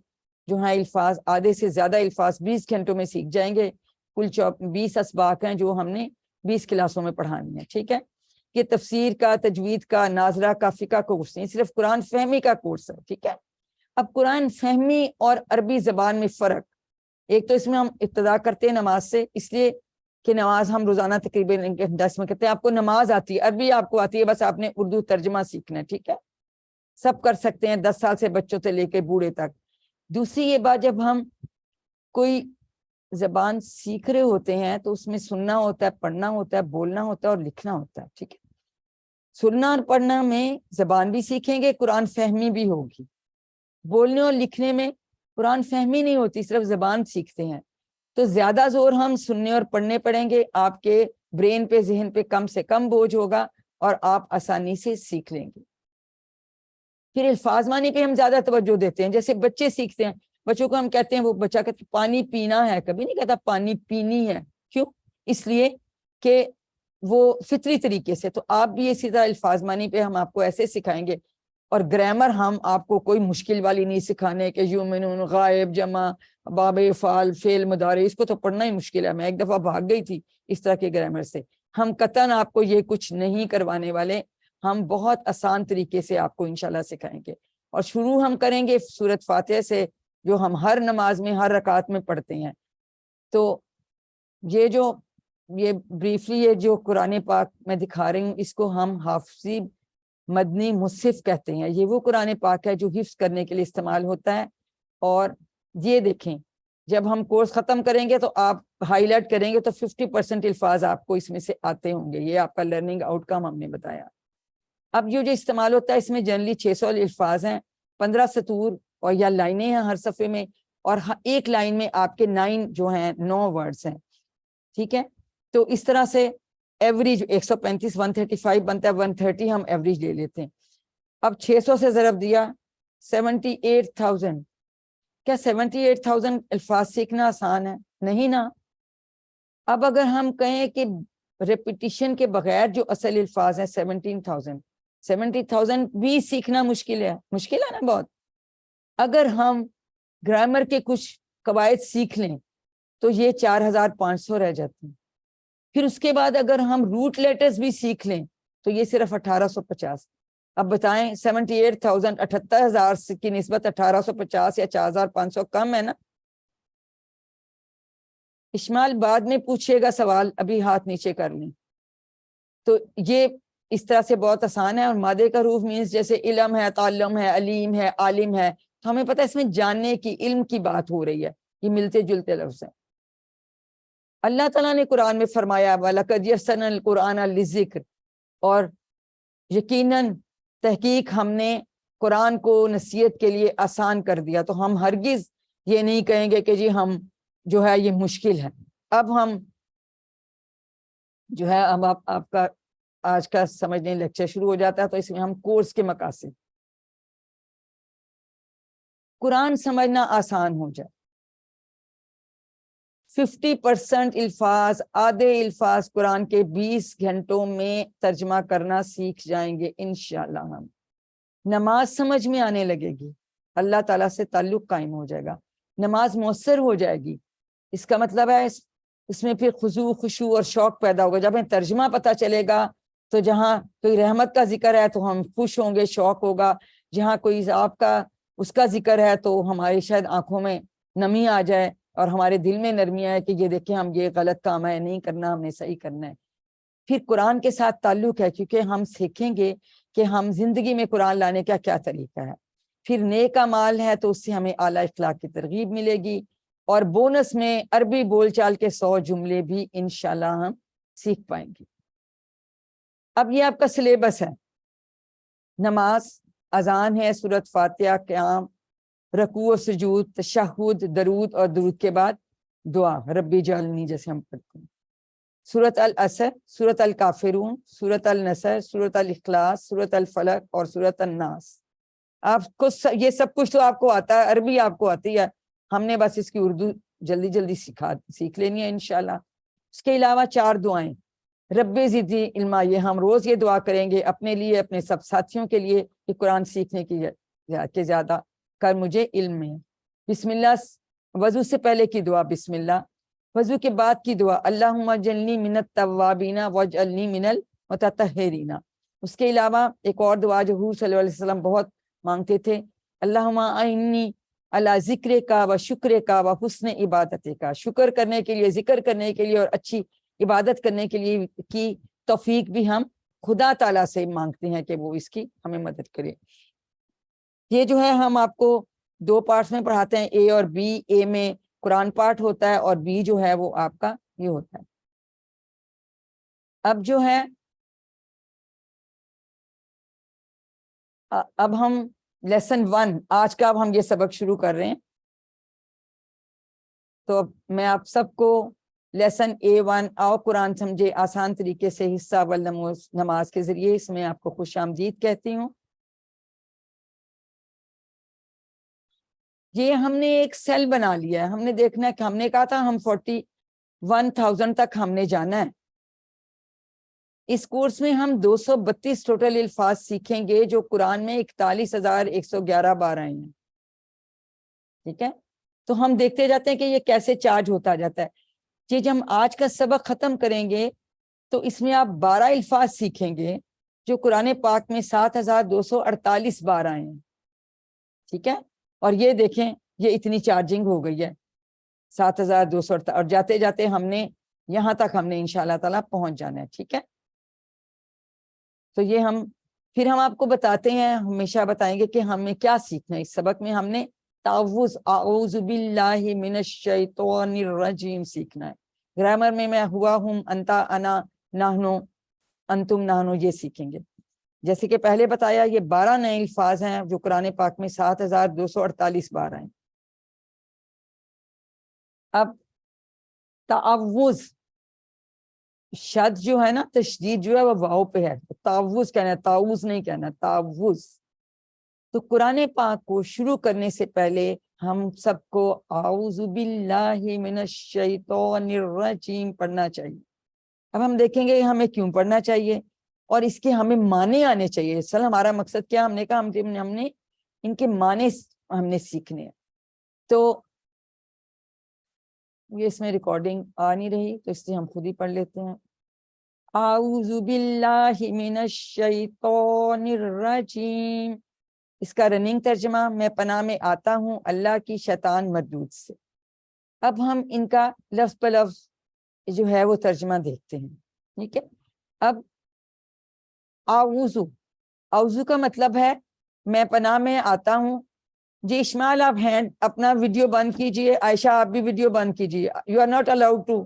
Speaker 1: جو ہیں الفاظ, آدھے سے زیادہ الفاظ 20 گھنٹوں میں سیکھ جائیں گے. کل 20 اسباق ہیں جو ہم نے 20 کلاسوں میں پڑھانی ہے, ٹھیک ہے. یہ تفسیر کا, تجوید کا, ناظرہ کا, فقہ کورس نہیں, صرف قرآن فہمی کا کورس ہے, ٹھیک ہے. اب قرآن فہمی اور عربی زبان میں فرق, ایک تو اس میں ہم ابتدا کرتے ہیں نماز سے, اس لیے کہ نماز ہم روزانہ تقریباً 10 میں کرتے ہیں. آپ کو نماز آتی ہے, عربی آپ کو آتی ہے, بس آپ نے اردو ترجمہ سیکھنا ہے, ٹھیک ہے. سب کر سکتے ہیں, 10 سال سے بچوں سے لے کے بوڑھے تک. دوسری یہ بات, جب ہم کوئی زبان سیکھ رہے ہوتے ہیں تو اس میں سننا ہوتا ہے, پڑھنا ہوتا ہے, بولنا ہوتا ہے اور لکھنا ہوتا ہے, ٹھیک ہے. سننا اور پڑھنا میں زبان بھی سیکھیں گے, قرآن فہمی بھی ہوگی. بولنے اور لکھنے میں قرآن فہمی نہیں ہوتی, صرف زبان سیکھتے ہیں. تو زیادہ زور ہم سننے اور پڑھنے پڑیں گے, آپ کے برین پہ, ذہن پہ کم سے کم بوجھ ہوگا اور آپ آسانی سے سیکھ لیں گے. پھر الفاظ معنی پہ ہم زیادہ توجہ دیتے ہیں, جیسے بچے سیکھتے ہیں, بچوں کو ہم کہتے ہیں, وہ بچہ کہتے ہیں پانی پینا ہے, کبھی نہیں کہتا پانی پینی ہے. کیوں؟ اس لیے کہ وہ فطری طریقے سے. تو آپ بھی اسی طرح الفاظ معنی پہ ہم آپ کو ایسے سکھائیں گے. اور گرامر ہم آپ کو کوئی مشکل والی نہیں سکھانے کہ یومنون, غائب, جمع, باب, فعل, فعل, مضارع, اس کو تو پڑھنا ہی مشکل ہے. میں ایک دفعہ بھاگ گئی تھی اس طرح کے گرامر سے. ہم قطعاً آپ کو یہ کچھ نہیں کروانے والے, ہم بہت آسان طریقے سے آپ کو انشاءاللہ سکھائیں گے. اور شروع ہم کریں گے سورۃ فاتحہ سے, جو ہم ہر نماز میں, ہر رکعت میں پڑھتے ہیں. تو یہ بریفلی یہ جو قرآن پاک میں دکھا رہی ہوں, اس کو ہم حافظی مدنی مصحف کہتے ہیں. یہ وہ قرآن پاک ہے جو حفظ کرنے کے لیے استعمال ہوتا ہے. اور یہ دیکھیں, جب ہم کورس ختم کریں گے تو آپ ہائی لائٹ کریں گے تو 50% الفاظ آپ کو اس میں سے آتے ہوں گے. یہ آپ کا لرننگ آؤٹ کم ہم نے بتایا. اب جو استعمال ہوتا ہے اس میں جنرلی 600 الفاظ ہیں, 15 سطور اور یا لائنیں ہیں ہر صفحے میں, اور ایک لائن میں آپ کے 9 جو ہیں 9 ورڈز ہیں, ٹھیک ہے. تو اس طرح سے ایوریج 135 135 بنتا ہے, 130 ہم ایوریج لے لیتے ہیں. اب 600 سے ضرب دیا 78,000. کیا 78,000 الفاظ سیکھنا آسان ہے؟ نہیں نا. اب اگر ہم کہیں کہ ریپیٹیشن کے بغیر جو اصل الفاظ ہیں 70,000 بھی سیکھنا مشکل ہے نا بہت. اگر ہم گرامر کے کچھ قواعد سیکھ لیں تو یہ 4,500 رہ جاتے ہیں. پھر اس کے بعد اگر ہم روٹ لیٹرز بھی سیکھ لیں تو یہ صرف 1,850. اب بتائیں 78,000 78,000 کی نسبت 1,850 یا 4,500 کم ہے نا. اشمال بعد میں پوچھے گا سوال, ابھی ہاتھ نیچے کر لیں. تو یہ اس طرح سے بہت آسان ہے. اور مادے کا حروف مینس جیسے علم ہے, تعلم ہے, علیم ہے, عالم ہے, تو ہمیں پتہ ہے اس میں جاننے کی, علم کی بات ہو رہی ہے. یہ ملتے جلتے لفظ ہیں. اللہ تعالیٰ نے قرآن میں فرمایا وَلَقَدْ يَسَّرْنَا الْقُرْآنَ لِلذِّكْرِ, اور یقیناً تحقیق ہم نے قرآن کو نصیحت کے لیے آسان کر دیا. تو ہم ہرگز یہ نہیں کہیں گے کہ جی ہم جو ہے یہ مشکل ہے. اب ہم جو ہے اب آپ کا آج کا سمجھنے لیکچر شروع ہو جاتا ہے. تو اس میں ہم کورس کے مقاصد, قرآن سمجھنا آسان ہو جائے, 50% الفاظ، آدھے الفاظ قرآن کے 20 گھنٹوں میں ترجمہ کرنا سیکھ جائیں گے انشاءاللہ. ہم نماز سمجھ میں آنے لگے گی، اللہ تعالیٰ سے تعلق قائم ہو جائے گا، نماز مؤثر ہو جائے گی. اس کا مطلب ہے اس میں پھر خضوع خشوع اور شوق پیدا ہوگا. جب ہمیں ترجمہ پتہ چلے گا تو جہاں کوئی رحمت کا ذکر ہے تو ہم خوش ہوں گے، شوق ہوگا. جہاں کوئی عذاب کا اس کا ذکر ہے تو ہماری شاید آنکھوں میں نمی آ جائے اور ہمارے دل میں نرمی آئے کہ یہ دیکھیں ہم یہ غلط کام ہے نہیں کرنا، ہم نے صحیح کرنا ہے. پھر قرآن کے ساتھ تعلق ہے کیونکہ ہم سیکھیں گے کہ ہم زندگی میں قرآن لانے کا کیا طریقہ ہے. پھر نیک اعمال ہے تو اس سے ہمیں اعلیٰ اخلاق کی ترغیب ملے گی، اور بونس میں عربی بول چال کے 100 جملے بھی انشاءاللہ ہم سیکھ پائیں گے. اب یہ آپ کا سلیبس ہے. نماز، اذان ہے، سورۃ فاتحہ، قیام، رکوع و سجود، تشہد، درود، اور درود کے بعد دعا ربی جعلنی جیسے ہم پڑھتے ہیں. سورۃ العصر، سورۃ الکافرون، سورۃ النصر، سورۃ الاخلاص، سورۃ الفلق اور سورۃ الناس. آپ کو یہ سب کچھ تو آپ کو آتا ہے، عربی آپ کو آتی ہے، ہم نے بس اس کی اردو جلدی جلدی سیکھ لینی ہے انشاءاللہ. اس کے علاوہ 4 دعائیں، رب زدنی علما، یہ ہم روز یہ دعا کریں گے اپنے لیے، اپنے سب ساتھیوں کے لیے کہ قرآن سیکھنے کی زیادہ کر مجھے علم میں. بسم اللہ، وضو سے پہلے کی دعا بسم اللہ، وضو کے بعد کی دعا اللہم اجعلنی من التوابین واجعلنی من المتطہرین. اس کے علاوہ ایک اور دعا جو حضور صلی اللہ علیہ وسلم بہت مانگتے تھے، اللہم اعنی علی ذکر کا و شکر کا و حسن عبادت کا. شکر کرنے کے لیے، ذکر کرنے کے لیے اور اچھی عبادت کرنے کے لیے کی توفیق بھی ہم خدا تعالیٰ سے مانگتے ہیں کہ وہ اس کی ہمیں مدد کرے. یہ جو ہے ہم آپ کو 2 پارٹس میں پڑھاتے ہیں، اے اور بی. اے میں قرآن پاٹ ہوتا ہے اور بی جو ہے وہ آپ کا یہ ہوتا ہے. اب جو ہے اب ہم لیسن 1 آج کا اب ہم یہ سبق شروع کر رہے ہیں. تو اب میں آپ سب کو لیسن A1 آؤ قرآن سمجھے آسان طریقے سے حصہ نماز کے ذریعے اس میں آپ کو خوش آمدید کہتی ہوں. یہ ہم نے ایک سیل بنا لیا ہے، ہم نے دیکھنا ہے کہ ہم نے کہا تھا ہم 41,000 تک ہم نے جانا ہے. اس کورس میں ہم 232 ٹوٹل الفاظ سیکھیں گے جو قرآن میں 41,111 بار آئے ہیں. ٹھیک ہے، تو ہم دیکھتے جاتے ہیں کہ یہ کیسے چارج ہوتا جاتا ہے. یہ جب ہم آج کا سبق ختم کریں گے تو اس میں آپ 12 الفاظ سیکھیں گے جو قرآن پاک میں 7,248 بار آئے ہیں. ٹھیک ہے، اور یہ دیکھیں یہ اتنی چارجنگ ہو گئی ہے 7,248، اور جاتے جاتے ہم نے یہاں تک ہم نے انشاءاللہ تعالیٰ پہنچ جانا ہے. ٹھیک ہے، تو یہ پھر ہم آپ کو بتاتے ہیں، ہمیشہ بتائیں گے کہ ہمیں کیا سیکھنا ہے. اس سبق میں ہم نے تعوذ اعوذ باللہ من الشیطان الرجیم سیکھنا ہے. گرامر میں ہوا، ہوں، انتا، انا، نحنو، انتم، نحنو یہ سیکھیں گے. جیسے کہ پہلے بتایا یہ 12 نئے الفاظ ہیں جو قرآن پاک میں 7,248 بار ہیں. اب تعوذ، شد جو ہے نا، تشدید جو ہے وہ واو پہ ہے، تعوذ کہنا ہے، تعوذ نہیں کہنا، تعوذ. تو قرآن پاک کو شروع کرنے سے پہلے ہم سب کو اعوذ باللہ من الشیطان الرجیم پڑھنا چاہیے. اب ہم دیکھیں گے ہمیں کیوں پڑھنا چاہیے اور اس کے ہمیں معنی آنے چاہیے. اصل ہمارا مقصد کیا، ہم نے کہا ہم نے ان کے معنی ہم نے سیکھنے ہیں. تو یہ اس میں ریکارڈنگ آ نہیں رہی تو اس لیے ہم خود ہی پڑھ لیتے ہیں. اعوذ باللہ من الشیطان الرجیم، اس کا رننگ ترجمہ، میں پناہ میں آتا ہوں اللہ کی شیطان مردود سے. اب ہم ان کا لفظ پہ لفظ جو ہے وہ ترجمہ دیکھتے ہیں. ٹھیک ہے، اب اعوذ کا مطلب ہے میں پناہ میں آتا ہوں. جی اشمال آپ ہینڈ اپنا ویڈیو بند کیجئے، عائشہ آپ بھی ویڈیو بند کیجئے. You are not allowed to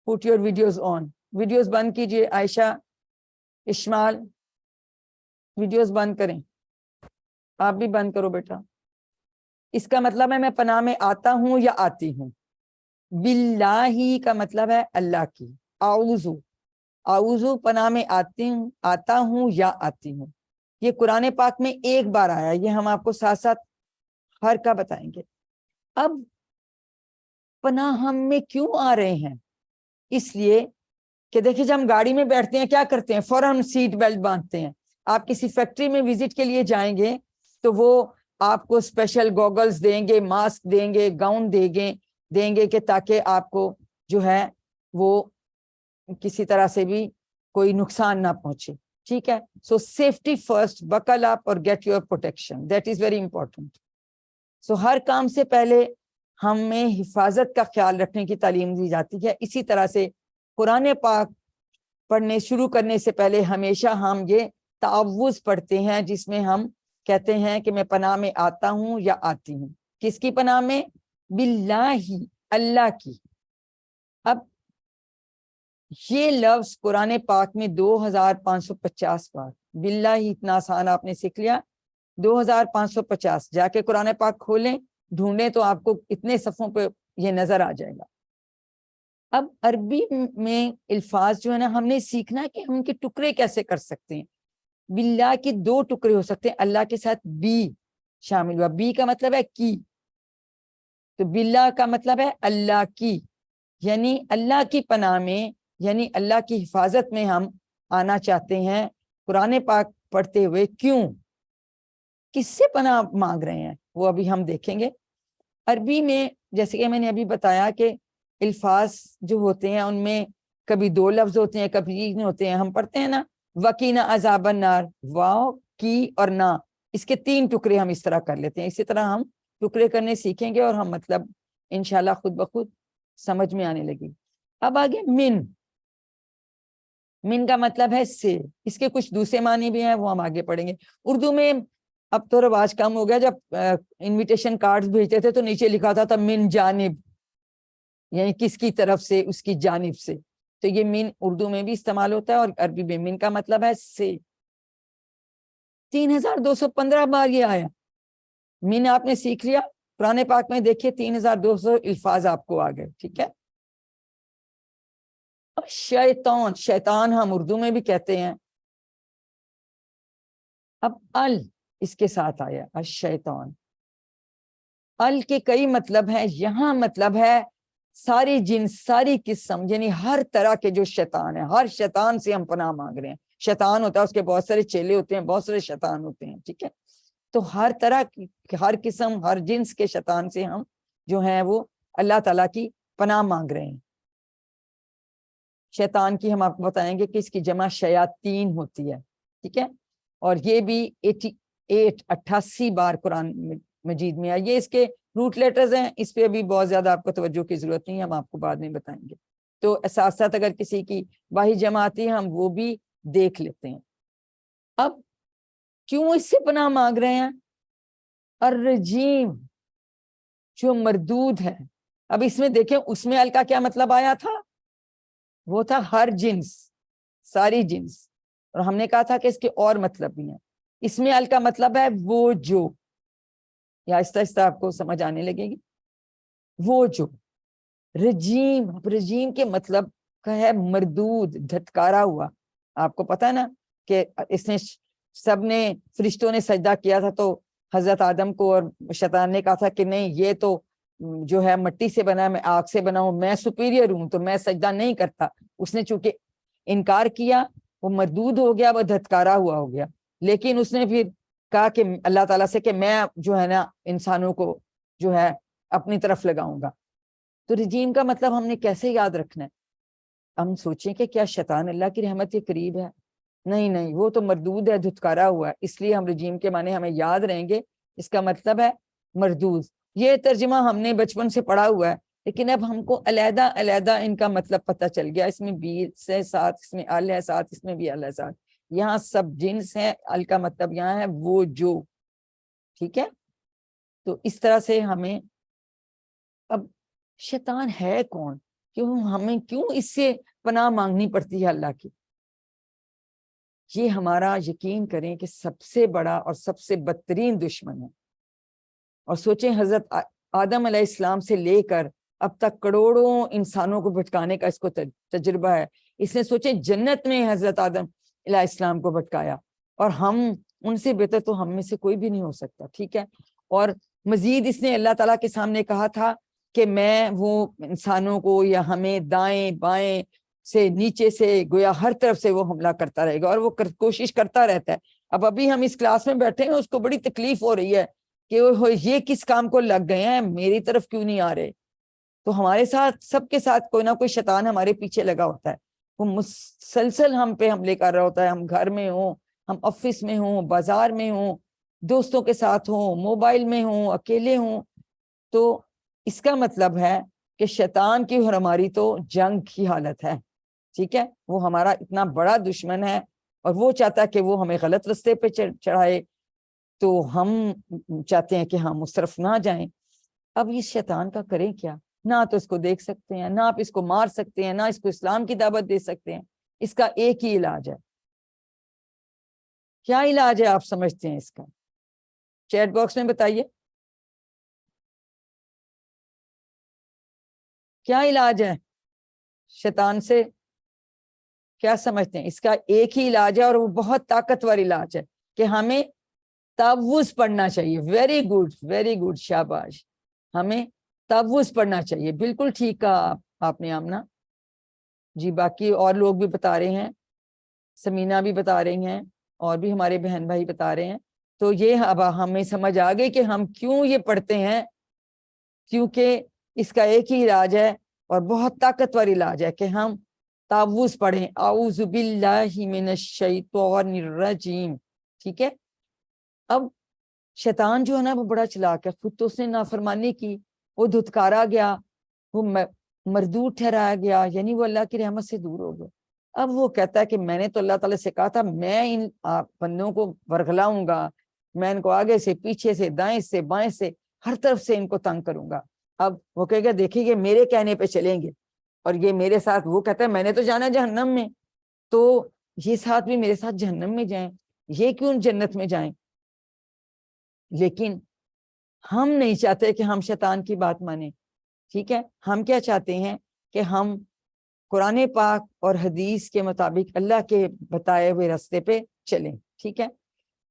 Speaker 1: put your videos on. Videos بند کیجئے، عائشہ، اشمال ویڈیوز بند کریں. آپ بھی بند کرو بیٹا. اس کا مطلب ہے میں پناہ میں آتا ہوں یا آتی ہوں. باللہ کا مطلب ہے اللہ کی. اعوذ پناہ میں آتا ہوں یا آتی ہوں. یہ قرآن پاک میں ایک بار آیا، یہ ہم آپ کو ساتھ ساتھ ہر کا بتائیں گے. اب پناہ ہم میں کیوں آ رہے ہیں؟ اس لیے کہ دیکھیں جب ہم گاڑی میں بیٹھتے ہیں کیا کرتے ہیں؟ فوراً سیٹ بیلٹ باندھتے ہیں. آپ کسی فیکٹری میں وزٹ کے لیے جائیں گے تو وہ آپ کو اسپیشل گوگلز دیں گے, ماسک دیں گے, گاؤن دیں گے کہ تاکہ آپ کو جو ہے وہ کسی طرح سے بھی کوئی نقصان نہ پہنچے. ٹھیک ہے, سو سیفٹی فرسٹ, بکل اپ اور get your protection, that is very important. So ہر کام سے پہلے ہمیں حفاظت کا خیال رکھنے کی تعلیم دی جاتی ہے. اسی طرح سے قرآن پاک پڑھنے شروع کرنے سے پہلے ہمیشہ ہم یہ تعوذ پڑھتے ہیں, جس میں ہم کہتے ہیں کہ میں پناہ میں آتا ہوں یا آتی ہوں. کس کی پناہ میں؟ باللہ, اللہ کی. اب یہ لفظ قرآن پاک میں 2550 بار. باللہ اتنا آسان آپ نے سیکھ لیا, 2550. جا کے قرآن پاک کھولیں, ڈھونڈیں تو آپ کو اتنے صفحوں پہ یہ نظر آ جائے گا. اب عربی میں الفاظ جو ہے نا ہم نے سیکھنا ہے کہ ہم ان کے ٹکڑے کیسے کر سکتے ہیں. باللہ کے 2 ٹکڑے ہو سکتے ہیں, اللہ کے ساتھ بی شامل ہوا. بی کا مطلب ہے کی, تو باللہ کا مطلب ہے اللہ کی, یعنی اللہ کی پناہ میں, یعنی اللہ کی حفاظت میں ہم آنا چاہتے ہیں قرآن پاک پڑھتے ہوئے. کیوں؟ کس سے پناہ مانگ رہے ہیں وہ ابھی ہم دیکھیں گے. عربی میں جیسے کہ میں نے ابھی بتایا کہ الفاظ جو ہوتے ہیں ان میں کبھی 2 لفظ ہوتے ہیں, کبھی 3 ہوتے ہیں. ہم پڑھتے ہیں نا وقینا عذاب النار, واو کی اور نا, اس کے 3 ٹکڑے ہم اس طرح کر لیتے ہیں. اسی طرح ہم ٹکڑے کرنے سیکھیں گے اور ہم مطلب انشاءاللہ خود بخود سمجھ میں آنے لگے. اب آگے من کا مطلب ہے سے. اس کے کچھ دوسرے معنی بھی ہیں, وہ ہم آگے پڑھیں گے. اردو میں اب تو رواج کم ہو گیا, جب انویٹیشن کارڈز بھیجتے تھے تو نیچے لکھا تھا من جانب, یعنی کس کی طرف سے, اس کی جانب سے. تو یہ من اردو میں بھی استعمال ہوتا ہے اور عربی میں من کا مطلب ہے سے. 3215 بار یہ آیا. من آپ نے سیکھ لیا, قرآن پاک میں دیکھیے 3200 الفاظ آپ کو آ گئے. ٹھیک ہے. شیطان, شیطان ہم اردو میں بھی کہتے ہیں. اب اس کے ساتھ آیا الشیطان. کے کئی مطلب ہیں, یہاں مطلب ہے ساری جنس, ساری قسم, یعنی ہر طرح کے جو شیطان ہیں, ہر شیطان سے ہم پناہ مانگ رہے ہیں. شیطان ہوتا ہے, اس کے بہت سارے چیلے ہوتے ہیں, بہت سارے شیطان ہوتے ہیں. ٹھیک ہے. تو ہر طرح کی, ہر قسم, ہر جنس کے شیطان سے ہم جو ہیں وہ اللہ تعالیٰ کی پناہ مانگ رہے ہیں. شیطان کی ہم آپ کو بتائیں گے کہ اس کی جمع شیاطین ہوتی ہے. ٹھیک ہے. اور یہ بھی 88 بار قرآن مجید میں ہے. یہ اس کے روٹ لیٹرز ہیں, اس پہ ابھی بہت زیادہ آپ کو توجہ کی ضرورت نہیں ہے, ہم آپ کو بعد میں بتائیں گے. تو ساتھ ساتھ اگر کسی کی واحد جمع آتی ہے ہم وہ بھی دیکھ لیتے ہیں. اب کیوں اس سے پناہ مانگ رہے ہیں؟ الرجیم, جو مردود ہے. اب اس میں دیکھیں اس میں ال کا کیا مطلب آیا تھا؟ وہ تھا ہر جنس, ساری جنس. اور ہم نے کہا تھا کہ اس کے اور مطلب بھی ہیں. اس میں ال کا مطلب ہے وہ جو, یا آہستہ آہستہ آپ کو سمجھ آنے لگے گی. وہ جو رجیم, رجیم کے مطلب کا ہے مردود, دھتکارا ہوا. آپ کو پتا ہے نا کہ اس نے سب نے, فرشتوں نے سجدہ کیا تھا تو حضرت آدم کو اور شیطان نے کہا تھا کہ نہیں یہ تو جو ہے مٹی سے بنا ہے, میں آگ سے بنا ہوں, میں سپیریئر ہوں تو میں سجدہ نہیں کرتا. اس نے چونکہ انکار کیا, وہ مردود ہو گیا, وہ دھتکارا ہوا ہو گیا. لیکن اس نے پھر کہا کہ اللہ تعالیٰ سے کہ میں جو ہے نا انسانوں کو جو ہے اپنی طرف لگاؤں گا. تو رجیم کا مطلب ہم نے کیسے یاد رکھنا ہے؟ ہم سوچیں کہ کیا شیطان اللہ کی رحمت کے قریب ہے؟ نہیں نہیں, وہ تو مردود ہے, دھتکارا ہوا ہے. اس لیے ہم رجیم کے معنی ہمیں یاد رہیں گے. اس کا مطلب ہے مردود. یہ ترجمہ ہم نے بچپن سے پڑھا ہوا ہے, لیکن اب ہم کو علیحدہ علیحدہ ان کا مطلب پتہ چل گیا. اس میں بی سے ساتھ, اس میں ال ہے ساتھ, اس میں بھی ال ہے ساتھ. یہاں سب جنس ہے, ال کا مطلب یہاں ہے وہ جو. ٹھیک ہے. تو اس طرح سے ہمیں, اب شیطان ہے کون, کیوں ہمیں کیوں اس سے پناہ مانگنی پڑتی ہے اللہ کی؟ یہ ہمارا یقین کریں کہ سب سے بڑا اور سب سے بدترین دشمن ہے. اور سوچیں حضرت آدم علیہ السلام سے لے کر اب تک کروڑوں انسانوں کو بھٹکانے کا اس کو تجربہ ہے. اس نے سوچیں جنت میں حضرت آدم علیہ السلام کو بھٹکایا, اور ہم ان سے بہتر تو ہم میں سے کوئی بھی نہیں ہو سکتا. ٹھیک ہے. اور مزید اس نے اللہ تعالیٰ کے سامنے کہا تھا کہ میں وہ انسانوں کو یا ہمیں دائیں بائیں سے نیچے سے گویا ہر طرف سے وہ حملہ کرتا رہے گا، اور وہ کوشش کرتا رہتا ہے. اب ابھی ہم اس کلاس میں بیٹھے ہیں، اس کو بڑی تکلیف ہو رہی ہے کہ یہ کس کام کو لگ گئے ہیں، میری طرف کیوں نہیں آ رہے. تو ہمارے ساتھ سب کے ساتھ کوئی نہ کوئی شیطان ہمارے پیچھے لگا ہوتا ہے، وہ مسلسل ہم پہ حملے کر رہا ہوتا ہے. ہم گھر میں ہوں، ہم آفس میں ہوں، بازار میں ہوں، دوستوں کے ساتھ ہوں، موبائل میں ہوں، اکیلے ہوں. تو اس کا مطلب ہے کہ شیطان کی اور ہماری تو جنگ کی حالت ہے. ٹھیک ہے، وہ ہمارا اتنا بڑا دشمن ہے اور وہ چاہتا ہے کہ وہ ہمیں غلط رستے پہ چڑھائے، تو ہم چاہتے ہیں کہ ہم اس طرف نہ جائیں. اب اس شیطان کا کریں کیا؟ نہ تو اس کو دیکھ سکتے ہیں، نہ آپ اس کو مار سکتے ہیں، نہ اس کو اسلام کی دعوت دے سکتے ہیں. اس کا ایک ہی علاج ہے. کیا علاج ہے آپ سمجھتے ہیں اس کا؟ چیٹ باکس میں بتائیے کیا علاج ہے شیطان سے؟ کیا سمجھتے ہیں؟ اس کا ایک ہی علاج ہے اور وہ بہت طاقتور علاج ہے کہ ہمیں تعوذ پڑھنا چاہیے. ویری گڈ شاباش. ہمیں تعوذ پڑھنا چاہیے. بالکل ٹھیک کہا آپ نے آمنہ جی. باقی اور لوگ بھی بتا رہے ہیں، سمینہ بھی بتا رہی ہیں، اور بھی ہمارے بہن بھائی بتا رہے ہیں. تو یہ اب ہمیں سمجھ آ گئی کہ ہم کیوں یہ پڑھتے ہیں، کیونکہ اس کا ایک ہی علاج ہے اور بہت طاقتور علاج ہے کہ ہم تعوذ پڑھیں. اعوذ باللہ من الشیطان الرجیم. ٹھیک ہے. اب شیطان جو ہے نا وہ بڑا چلاک ہے. خود تو اس نے نافرمانی کی، وہ دھتکارا گیا، وہ مردود ٹھہرایا گیا، یعنی وہ اللہ کی رحمت سے دور ہو گیا. اب وہ کہتا ہے کہ میں نے تو اللہ تعالیٰ سے کہا تھا میں ان بندوں کو ورغلاؤں گا، میں ان کو آگے سے پیچھے سے دائیں سے بائیں سے ہر طرف سے ان کو تنگ کروں گا. اب وہ کہے گا دیکھیں گے میرے کہنے پہ چلیں گے، اور یہ میرے ساتھ، وہ کہتا ہے میں نے تو جانا جہنم میں، تو یہ ساتھ بھی میرے ساتھ جہنم میں جائیں، یہ کیوں جنت میں جائیں. لیکن ہم نہیں چاہتے کہ ہم شیطان کی بات مانیں. ٹھیک ہے. ہم کیا چاہتے ہیں کہ ہم قرآن پاک اور حدیث کے مطابق اللہ کے بتائے ہوئے راستے پہ چلیں. ٹھیک ہے.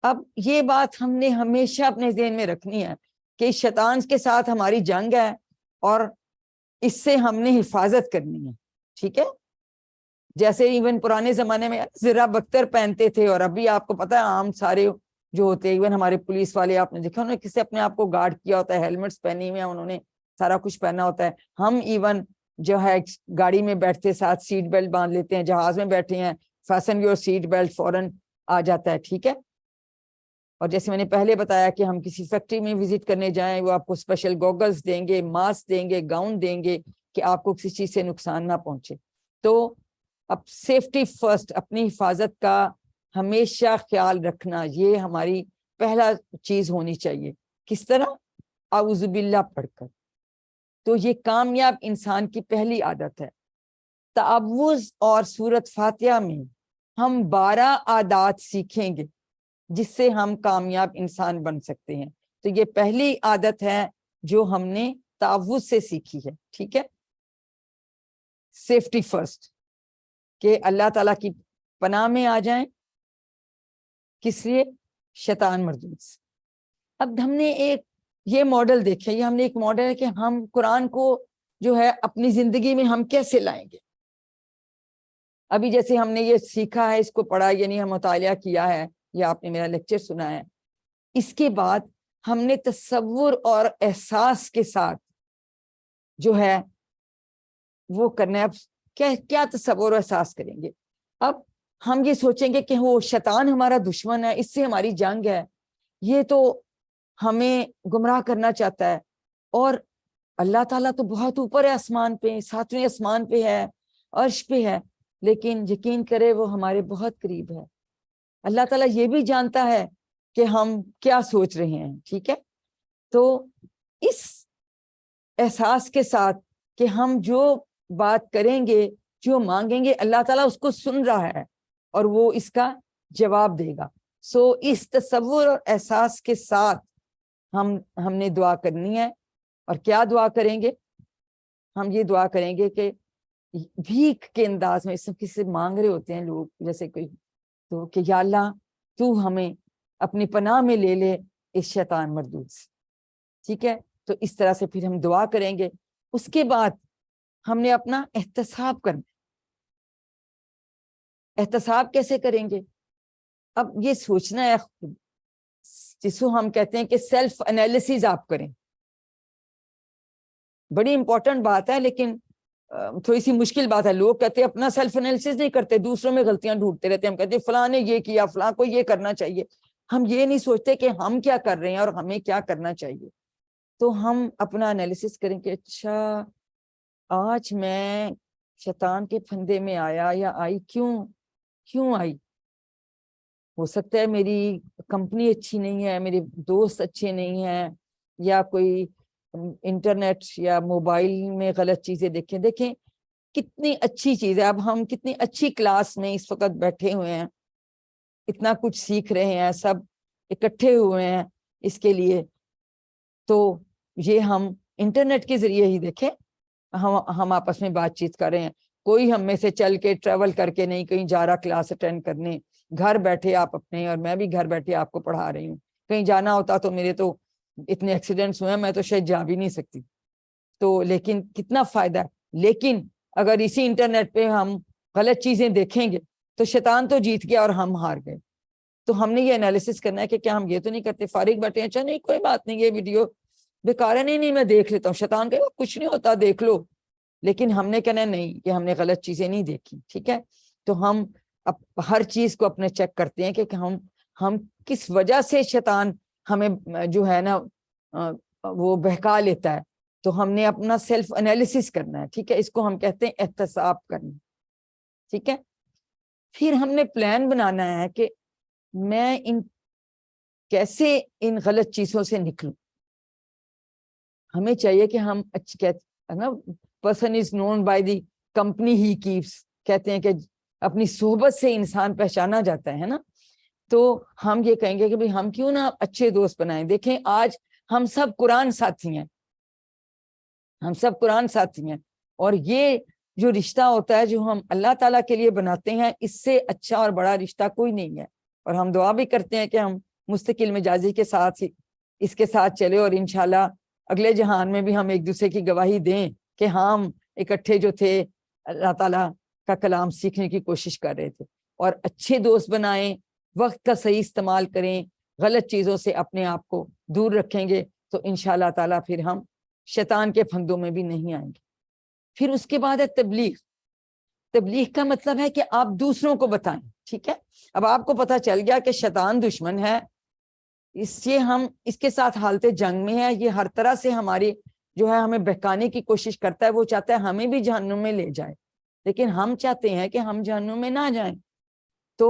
Speaker 1: اب یہ بات ہم نے ہمیشہ اپنے ذہن میں رکھنی ہے کہ شیطان کے ساتھ ہماری جنگ ہے اور اس سے ہم نے حفاظت کرنی ہے. ٹھیک ہے. جیسے ایون پرانے زمانے میں زرہ بختر پہنتے تھے، اور ابھی آپ کو پتہ ہے عام سارے جو ہوتے ہیں، ایون ہمارے پولیس والے آپ نے دیکھا انہوں نے کسی اپنے آپ کو گارڈ کیا ہوتا ہے، ہیلمٹس پہنی ہوئے ہیں انہوں نے، سارا کچھ پہنا ہوتا ہے. ہم ایون جو ہے گاڑی میں بیٹھتے ساتھ سیٹ بیلٹ باندھ لیتے ہیں، جہاز میں بیٹھے ہیں فیسن یور سیٹ بیلٹ فوراً آ جاتا ہے. ٹھیک ہے. اور جیسے میں نے پہلے بتایا کہ ہم کسی فیکٹری میں وزٹ کرنے جائیں، وہ آپ کو اسپیشل گوگلز دیں گے، ماسک دیں گے، گاؤن دیں گے کہ آپ کو کسی چیز سے نقصان نہ پہنچے. تو اب سیفٹی فرسٹ، اپنی حفاظت کا ہمیشہ خیال رکھنا، یہ ہماری پہلا چیز ہونی چاہیے. کس طرح؟ اعوذ باللہ پڑھ کر. تو یہ کامیاب انسان کی پہلی عادت ہے. تعوذ اور سورۃ فاتحہ میں ہم 12 عادات سیکھیں گے جس سے ہم کامیاب انسان بن سکتے ہیں. تو یہ پہلی عادت ہے جو ہم نے تعوذ سے سیکھی ہے. ٹھیک ہے. سیفٹی فرسٹ، کہ اللہ تعالیٰ کی پناہ میں آ جائیں. کس لیے؟ شیطان مردود سے. اب ہم نے ایک یہ ماڈل دیکھا، یہ ہم نے ایک ماڈل ہے کہ ہم قرآن کو جو ہے اپنی زندگی میں ہم کیسے لائیں گے. ابھی جیسے ہم نے یہ سیکھا ہے، اس کو پڑھا، یعنی ہم مطالعہ کیا ہے، یا آپ نے میرا لیکچر سنا ہے. اس کے بعد ہم نے تصور اور احساس کے ساتھ جو ہے وہ کرنا ہے. اب کیا تصور اور احساس کریں گے؟ اب ہم یہ سوچیں گے کہ وہ شیطان ہمارا دشمن ہے، اس سے ہماری جنگ ہے، یہ تو ہمیں گمراہ کرنا چاہتا ہے، اور اللہ تعالیٰ تو بہت اوپر ہے، آسمان پہ، 7ویں آسمان پہ ہے، عرش پہ ہے، لیکن یقین کرے وہ ہمارے بہت قریب ہے. اللہ تعالیٰ یہ بھی جانتا ہے کہ ہم کیا سوچ رہے ہیں. ٹھیک ہے. تو اس احساس کے ساتھ کہ ہم جو بات کریں گے، جو مانگیں گے، اللہ تعالیٰ اس کو سن رہا ہے اور وہ اس کا جواب دے گا. سو اس تصور اور احساس کے ساتھ ہم نے دعا کرنی ہے. اور کیا دعا کریں گے؟ ہم یہ دعا کریں گے کہ بھیک کے انداز میں، سب کسی سے مانگ رہے ہوتے ہیں لوگ، جیسے کوئی، تو کہ یا اللہ تو ہمیں اپنی پناہ میں لے لے اس شیطان مردود سے. ٹھیک ہے. تو اس طرح سے پھر ہم دعا کریں گے اس کے بعد ہم نے اپنا احتساب کرنا. احتساب کیسے کریں گے؟ اب یہ سوچنا ہے جس کو ہم کہتے ہیں کہ سیلف انالیسز آپ کریں. بڑی امپورٹنٹ بات ہے لیکن تھوڑی سی مشکل بات ہے. لوگ کہتے ہیں اپنا سیلف انالیسز نہیں کرتے, دوسروں میں غلطیاں ڈھونڈتے رہتے ہیں. ہم کہتے ہیں فلاں نے یہ کیا, فلاں کو یہ کرنا چاہیے. ہم یہ نہیں سوچتے کہ ہم کیا کر رہے ہیں اور ہمیں کیا کرنا چاہیے. تو ہم اپنا انالیسز کریں کہ اچھا آج میں شیطان کے پھندے میں آیا یا آئی, کیوں آئی؟ ہو سکتا ہے میری کمپنی اچھی نہیں ہے, میرے دوست اچھے نہیں ہیں, یا کوئی انٹرنیٹ یا موبائل میں غلط چیزیں دیکھیں کتنی اچھی چیز ہے. اب ہم کتنی اچھی کلاس میں اس وقت بیٹھے ہوئے ہیں, اتنا کچھ سیکھ رہے ہیں, سب اکٹھے ہوئے ہیں اس کے لیے. تو یہ ہم انٹرنیٹ کے ذریعے ہی دیکھیں, ہم آپس میں بات چیت کر رہے ہیں. کوئی ہم میں سے چل کے ٹریول کر کے نہیں کہیں جا رہا کلاس اٹینڈ کرنے. گھر بیٹھے آپ اپنے, اور میں بھی گھر بیٹھے آپ کو پڑھا رہی ہوں. کہیں جانا ہوتا تو میرے تو اتنے ایکسیڈنٹس ہوئے ہیں, میں تو شاید جا بھی نہیں سکتی. تو لیکن کتنا فائدہ ہے. لیکن اگر اسی انٹرنیٹ پہ ہم غلط چیزیں دیکھیں گے تو شیطان تو جیت گیا اور ہم ہار گئے. تو ہم نے یہ انالیسس کرنا ہے کہ کیا ہم یہ تو نہیں کرتے, فارغ بیٹھے ہیں, اچھا نہیں کوئی بات نہیں, یہ ویڈیو بیکار ہے, نہیں میں دیکھ لیتا ہوں. شیطان کہے کچھ نہیں ہوتا, دیکھ لو. لیکن ہم نے کہنا نہیں کہ ہم نے غلط چیزیں نہیں دیکھی. ٹھیک ہے, تو ہم ہر چیز کو اپنے چیک کرتے ہیں کہ ہم کس وجہ سے شیطان ہمیں جو ہے نا وہ بہکا لیتا ہے. تو ہم نے اپنا سیلف انالیسس کرنا ہے. ٹھیک ہے, اس کو ہم کہتے ہیں احتساب کرنا. ٹھیک ہے, پھر ہم نے پلان بنانا ہے کہ میں کیسے ان غلط چیزوں سے نکلوں. ہمیں چاہیے کہ ہم نا person is known by the company ہی کیپس, کہتے ہیں کہ اپنی صحبت سے انسان پہچانا جاتا ہے نا. تو ہم یہ کہیں گے کہ بھئی ہم کیوں نہ اچھے دوست بنائیں. دیکھیں آج ہم سب قرآن ساتھی ہیں, ہم سب قرآن ساتھی ہیں, اور یہ جو رشتہ ہوتا ہے جو ہم اللہ تعالیٰ کے لیے بناتے ہیں, اس سے اچھا اور بڑا رشتہ کوئی نہیں ہے. اور ہم دعا بھی کرتے ہیں کہ ہم مستقل مزاجی کے ساتھ اس کے ساتھ چلے, اور انشاءاللہ اگلے جہان میں بھی ہم ایک دوسرے کی گواہی دیں کہ ہم اکٹھے جو تھے اللہ تعالیٰ کا کلام سیکھنے کی کوشش کر رہے تھے. اور اچھے دوست بنائیں, وقت کا صحیح استعمال کریں, غلط چیزوں سے اپنے آپ کو دور رکھیں گے تو انشاءاللہ تعالیٰ پھر ہم شیطان کے پھندوں میں بھی نہیں آئیں گے. پھر اس کے بعد ہے تبلیغ. تبلیغ کا مطلب ہے کہ آپ دوسروں کو بتائیں. ٹھیک ہے, اب آپ کو پتہ چل گیا کہ شیطان دشمن ہے, اس سے ہم اس کے ساتھ حالت جنگ میں ہیں, یہ ہر طرح سے ہماری جو ہے ہمیں بہکانے کی کوشش کرتا ہے. وہ چاہتا ہے ہمیں بھی جہنم میں لے جائے, لیکن ہم چاہتے ہیں کہ ہم جہنم میں نہ جائیں. تو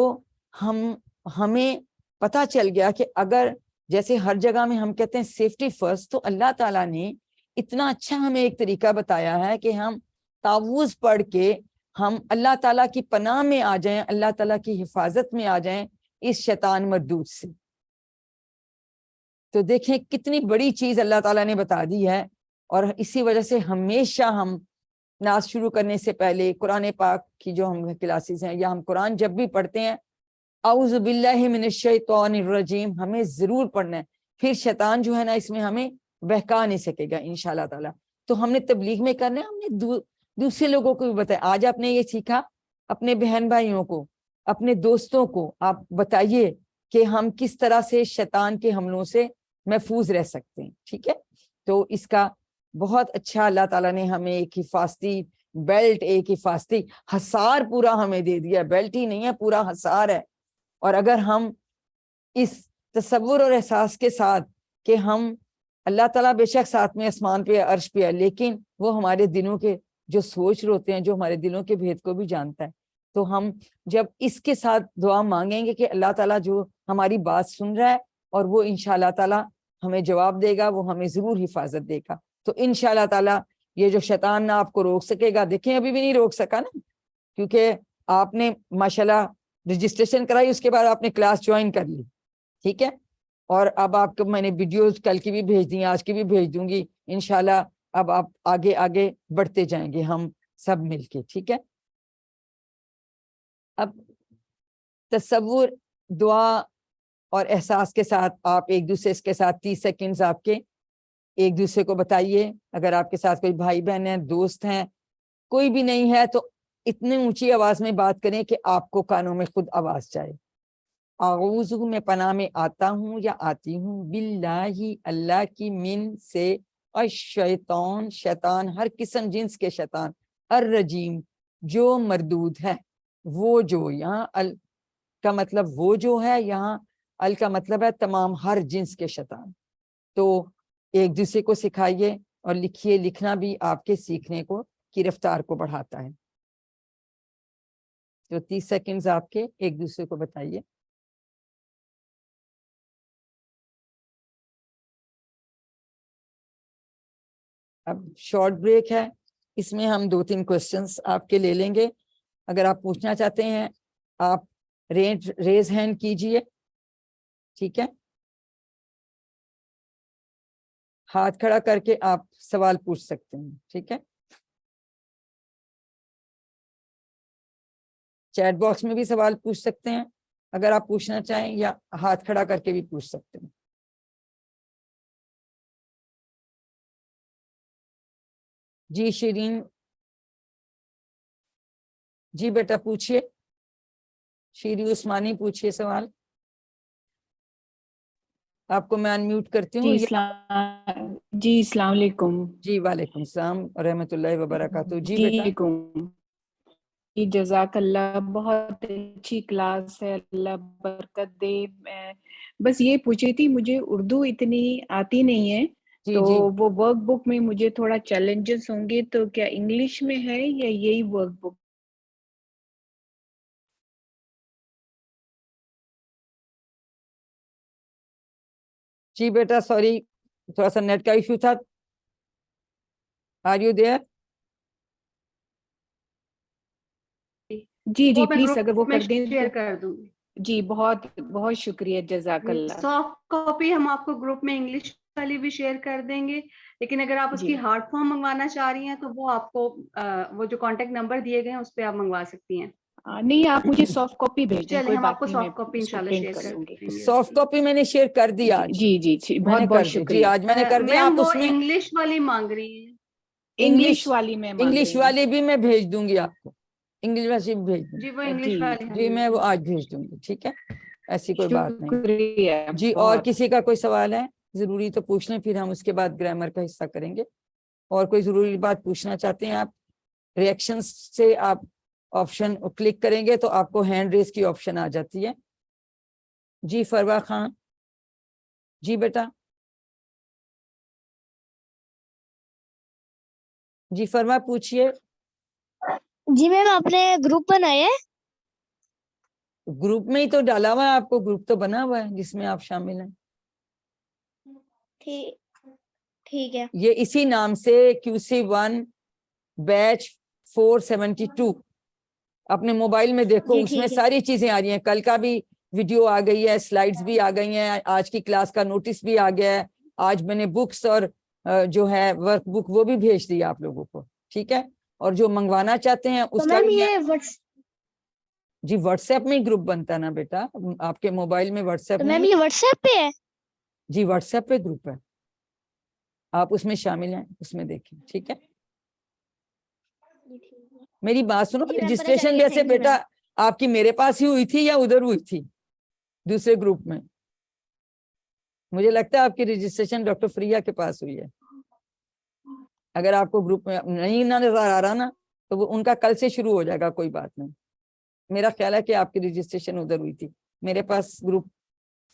Speaker 1: ہمیں پتہ چل گیا کہ اگر جیسے ہر جگہ میں ہم کہتے ہیں سیفٹی فرسٹ, تو اللہ تعالیٰ نے اتنا اچھا ہمیں ایک طریقہ بتایا ہے کہ ہم تعوذ پڑھ کے ہم اللہ تعالیٰ کی پناہ میں آ جائیں, اللہ تعالیٰ کی حفاظت میں آ جائیں اس شیطان مردود سے. تو دیکھیں کتنی بڑی چیز اللہ تعالیٰ نے بتا دی ہے. اور اسی وجہ سے ہمیشہ ہم ناز شروع کرنے سے پہلے قرآن پاک کی جو ہم کلاسز ہیں, یا ہم قرآن جب بھی پڑھتے ہیں, اعوذ باللہ من الشیطان الرجیم ہمیں ضرور پڑھنا ہے. پھر شیطان جو ہے نا اس میں ہمیں بہکا نہیں سکے گا انشاءاللہ تعالیٰ. تو ہم نے تبلیغ میں کرنا ہے, ہم نے دوسرے لوگوں کو بھی بتایا. آج آپ نے یہ سیکھا, اپنے بہن بھائیوں کو, اپنے دوستوں کو آپ بتائیے کہ ہم کس طرح سے شیطان کے حملوں سے محفوظ رہ سکتے ہیں. ٹھیک ہے, تو اس کا بہت اچھا اللہ تعالیٰ نے ہمیں ایک حفاظتی بیلٹ, ایک حفاظتی حصار پورا ہمیں دے دیا. بیلٹ ہی نہیں ہے, پورا حصار ہے. اور اگر ہم اس تصور اور احساس کے ساتھ کہ ہم اللہ تعالیٰ بے شک ساتھ میں آسمان پہ عرش پہ ہے, لیکن وہ ہمارے دلوں کے جو سوچ روتے ہیں, جو ہمارے دلوں کے بھید کو بھی جانتا ہے, تو ہم جب اس کے ساتھ دعا مانگیں گے کہ اللہ تعالیٰ جو ہماری بات سن رہا ہے اور وہ انشاءاللہ تعالیٰ ہمیں جواب دے گا, وہ ہمیں ضرور حفاظت دے گا. تو انشاءاللہ تعالیٰ یہ جو شیطان نہ آپ کو روک سکے گا, دیکھیں ابھی بھی نہیں روک سکا نا, کیونکہ آپ نے ماشاءاللہ رجسٹریشن کرائی, اس کے بعد آپ نے کلاس جوائن کر لی. ٹھیک ہے, اور اب آپ کو میں نے ویڈیوز کل کی بھی بھیج دی, آج کی بھی بھیج دوں گی انشاءاللہ. اب آپ آگے آگے بڑھتے جائیں گے ہم سب مل کے. ٹھیک ہے, اب تصور, دعا اور احساس کے ساتھ آپ ایک دوسرے کے ساتھ 30 سیکنڈز آپ کے ایک دوسرے کو بتائیے. اگر آپ کے ساتھ کوئی بھائی بہن ہیں, دوست ہیں, کوئی بھی نہیں ہے تو اتنی اونچی آواز میں بات کریں کہ آپ کو کانوں میں خود آواز جائے. اعوذ میں پناہ میں آتا ہوں یا آتی ہوں, باللہ اللہ کی, من سے, الشیطان شیطان, ہر قسم جنس کے شیطان, الرجیم جو مردود ہے. وہ جو, یہاں ال کا مطلب وہ جو ہے, یہاں ال کا مطلب ہے تمام ہر جنس کے شیطان. تو ایک دوسرے کو سکھائیے اور لکھیے. لکھنا بھی آپ کے سیکھنے کو کی رفتار کو بڑھاتا ہے. تو 30 سیکنڈز آپ کے ایک دوسرے کو بتائیے. اب شارٹ بریک ہے, اس میں ہم 2-3 کوشچنس آپ کے لے لیں گے. اگر آپ پوچھنا چاہتے ہیں آپ ریز ہینڈ کیجئے, ٹھیک ہے. ہاتھ کھڑا کر کے آپ سوال پوچھ سکتے ہیں, ٹھیک ہے. چیٹ باکس میں بھی سوال پوچھ سکتے ہیں اگر آپ پوچھنا چاہیں, یا ہاتھ کھڑا کر کے بھی پوچھ سکتے ہیں. جی شیرین, جی بیٹا پوچھئے. شیری عثمانی پوچھئے سوال. آپ کو میں انمیوٹ کرتی ہوں.
Speaker 3: جی السلام علیکم.
Speaker 1: جی وعلیکم السلام ورحمۃ اللہ وبرکاتہ. جی بیٹا.
Speaker 3: جی جزاک اللہ, بہت اچھی کلاس ہے, اللہ برکت دے. میں بس یہ پوچھی تھی, مجھے اردو اتنی آتی نہیں ہے,
Speaker 1: جی
Speaker 3: تو
Speaker 1: جی
Speaker 3: وہ ورک بک میں مجھے تھوڑا چیلنجز ہوں گے, تو کیا انگلش میں ہے یا یہی ورک بک؟
Speaker 1: جی بیٹا سوری, تھوڑا سا نیٹ کا ایشو تھا. Are you their?
Speaker 3: جی
Speaker 2: وہ
Speaker 3: جی
Speaker 2: میں
Speaker 3: پلیز اگر وہ
Speaker 2: گروپ میں
Speaker 3: کر دیں
Speaker 2: شیئر
Speaker 3: تو.
Speaker 2: کر دوں گی.
Speaker 3: جی بہت بہت شکریہ, جزاک اللہ.
Speaker 2: سافٹ کاپی ہم آپ کو گروپ میں انگلش والی بھی شیئر کر دیں گے, لیکن اگر آپ اس
Speaker 3: جی
Speaker 2: کی ہارڈ فارم منگوانا چاہ رہی ہیں تو وہ آپ کو وہ جو کانٹیکٹ نمبر دیے گئے ہیں اس پہ آپ منگوا سکتی ہیں.
Speaker 3: نہیں, آپ مجھے سافٹ کاپی بھیج دیں,
Speaker 2: چلیں
Speaker 3: کوئی
Speaker 2: ہم آپ
Speaker 3: بات
Speaker 2: کو
Speaker 3: نہیں, میں
Speaker 2: سافٹ کاپی
Speaker 3: اس کو
Speaker 2: انشاءاللہ
Speaker 3: پرنٹ
Speaker 2: شیئر
Speaker 3: کر
Speaker 2: کر
Speaker 3: لوں گی.
Speaker 2: دیں گے.
Speaker 1: سافٹ کاپی میں نے شیئر کر دی
Speaker 3: جی
Speaker 1: آج.
Speaker 3: جی جی
Speaker 1: میں
Speaker 3: بہت
Speaker 1: نے
Speaker 3: بہت
Speaker 1: کر دی, جی
Speaker 3: شکریہ.
Speaker 1: آج میں نے کر دیا.
Speaker 2: میم
Speaker 1: آپ
Speaker 2: وہ
Speaker 1: اس میں
Speaker 2: انگلش والی مانگ رہی ہیں.
Speaker 1: انگلش
Speaker 3: والی میں مانگ
Speaker 1: انگلش
Speaker 3: رہی ہوں.
Speaker 1: والی بھی میں بھیج دوں گی آپ کو. انگلش والی بھی بھیج دوں
Speaker 2: جی وہ
Speaker 1: گی.
Speaker 2: انگلش
Speaker 3: جی
Speaker 2: والی
Speaker 1: جی میں وہ
Speaker 2: ہم
Speaker 1: آج بھیج دوں گی, ٹھیک ہے. ایسی کوئی بات نہیں.
Speaker 3: شکریہ
Speaker 1: جی اور
Speaker 3: بہت.
Speaker 1: کسی کا کوئی سوال ہے ضروری تو پوچھ لیں, پھر ہم اس کے بعد گرامر کا حصہ کریں گے. اور کوئی ضروری بات پوچھنا چاہتے ہیں آپ, ریئیکشن سے آپ آپشن کلک کریں گے تو آپ کو ہینڈ ریز کی آپشن آ جاتی ہے. جی فروا خان, جی بیٹا. جی فرما پوچھئے.
Speaker 4: جی میم آپ نے گروپ بنایا ہے؟
Speaker 1: گروپ میں ہی تو ڈالا ہوا ہے آپ کو, گروپ تو بنا ہوا ہے جس میں آپ شامل ہیں.
Speaker 4: ٹھیک ہے.
Speaker 1: یہ اسی نام سے QC1 بیچ 472 اپنے موبائل میں دیکھو,
Speaker 4: جی
Speaker 1: اس میں
Speaker 4: ٹھیک ہے.
Speaker 1: ساری چیزیں آ رہی ہیں. کل کا بھی ویڈیو آ گئی ہے, سلائیڈز بھی آ گئی ہیں, آج کی کلاس کا نوٹس بھی آ گیا ہے. آج میں نے بکس اور جو ہے ورک بک وہ بھی بھیج دی آپ لوگوں کو, ٹھیک ہے. اور جو منگوانا چاہتے ہیں
Speaker 4: تو
Speaker 1: اس کا
Speaker 4: میم
Speaker 1: بھی میں,
Speaker 4: یہ
Speaker 1: جی واٹس ایپ میں ہی گروپ بنتا ہے نا بیٹا, آپ کے موبائل میں واٹس ایپ
Speaker 4: تو میم
Speaker 1: نہیں.
Speaker 4: یہ واٹس ایپ پہ ہے؟
Speaker 1: جی واٹس ایپ پہ گروپ ہے, آپ اس میں شامل ہیں, اس میں دیکھیں, ٹھیک ہے. میری بات سنو,
Speaker 4: جی میم پتہ چل
Speaker 1: رجسٹریشن
Speaker 4: گیا,
Speaker 1: ویسے
Speaker 4: تھینک یو میم.
Speaker 1: بیٹا آپ کی میرے پاس ہی ہوئی تھی یا ادھر ہوئی تھی دوسرے گروپ میں؟ مجھے لگتا ہے آپ کی رجسٹریشن ڈاکٹر فریہ کے پاس ہوئی ہے. اگر آپ کو گروپ میں نہیں نظر آ رہا نا تو وہ ان کا کل سے شروع ہو جائے گا, کوئی بات نہیں. میرا خیال ہے کہ آپ کی رجسٹریشن ادھر ہوئی تھی, میرے پاس گروپ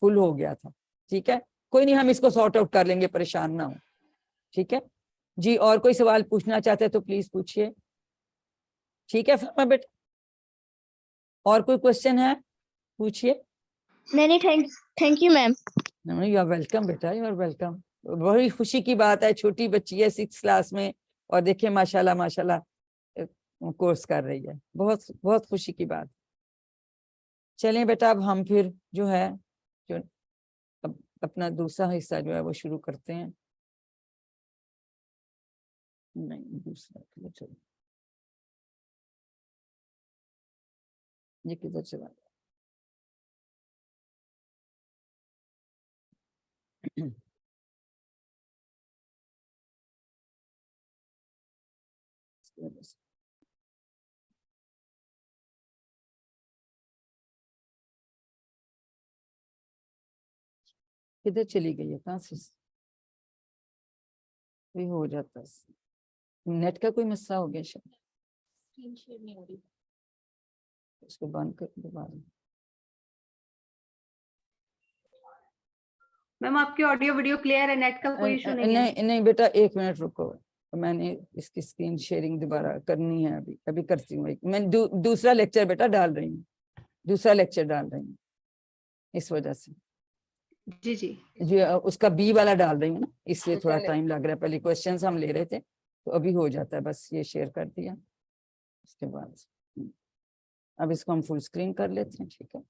Speaker 1: فل ہو گیا تھا, ٹھیک ہے. کوئی نہیں, ہم اس کو سارٹ آؤٹ کر لیں گے, پریشان نہ ہو, ٹھیک ہے. جی اور کوئی سوال پوچھنا چاہتے ہیں تو پلیز پوچھئے, ٹھیک ہے فرما بیٹا. اور کوئی کوشچن ہے پوچھئے.
Speaker 4: نہیں thank you ma'am.
Speaker 1: You are welcome بیٹا, یو آر ویلکم. بڑی خوشی کی بات ہے, چھوٹی بچی ہے 6 کلاس میں, اور دیکھیں ماشاءاللہ ماشاءاللہ کورس کر رہی ہے, بہت بہت خوشی کی بات. چلیں بیٹا اب ہم پھر جو ہے اپنا دوسرا حصہ جو ہے وہ شروع کرتے ہیں. نہیں دوسرا چلو, یہ کدھر چلا وجہ سے کدھر چلی گئی ہے؟ کہاں سے بھی ہو جاتا ہے، نیٹ کا کوئی مسئلہ ہو گیا شاید،
Speaker 3: اسکرین شیئر نہیں ہو رہی.
Speaker 1: اس کو بند کر دوبارہ.
Speaker 2: میم آپ کی آڈیو ویڈیو کلیئر ہے، نیٹ کا کوئی ایشو نہیں ہے؟
Speaker 1: نہیں نہیں بیٹا، 1 منٹ رکو، میں نے اس کی اسکرین شیئرنگ دوبارہ کرنی ہے، ابھی کرتی ہوں. میں دوسرا لیکچر بیٹا ڈال رہی ہوں، دوسرا لیکچر ڈال رہی ہوں، اس وجہ سے
Speaker 2: جی جی
Speaker 1: جی اس کا بی والا ڈال رہی ہوں نا، اس لیے تھوڑا ٹائم لگ رہا ہے. پہلے کوشچنز ہم لے رہے تھے تو ابھی ہو جاتا ہے، بس یہ شیئر کر دیا. اس کے بعد اب اس کو ہم فل اسکرین کر لیتے ہیں. ٹھیک ہے،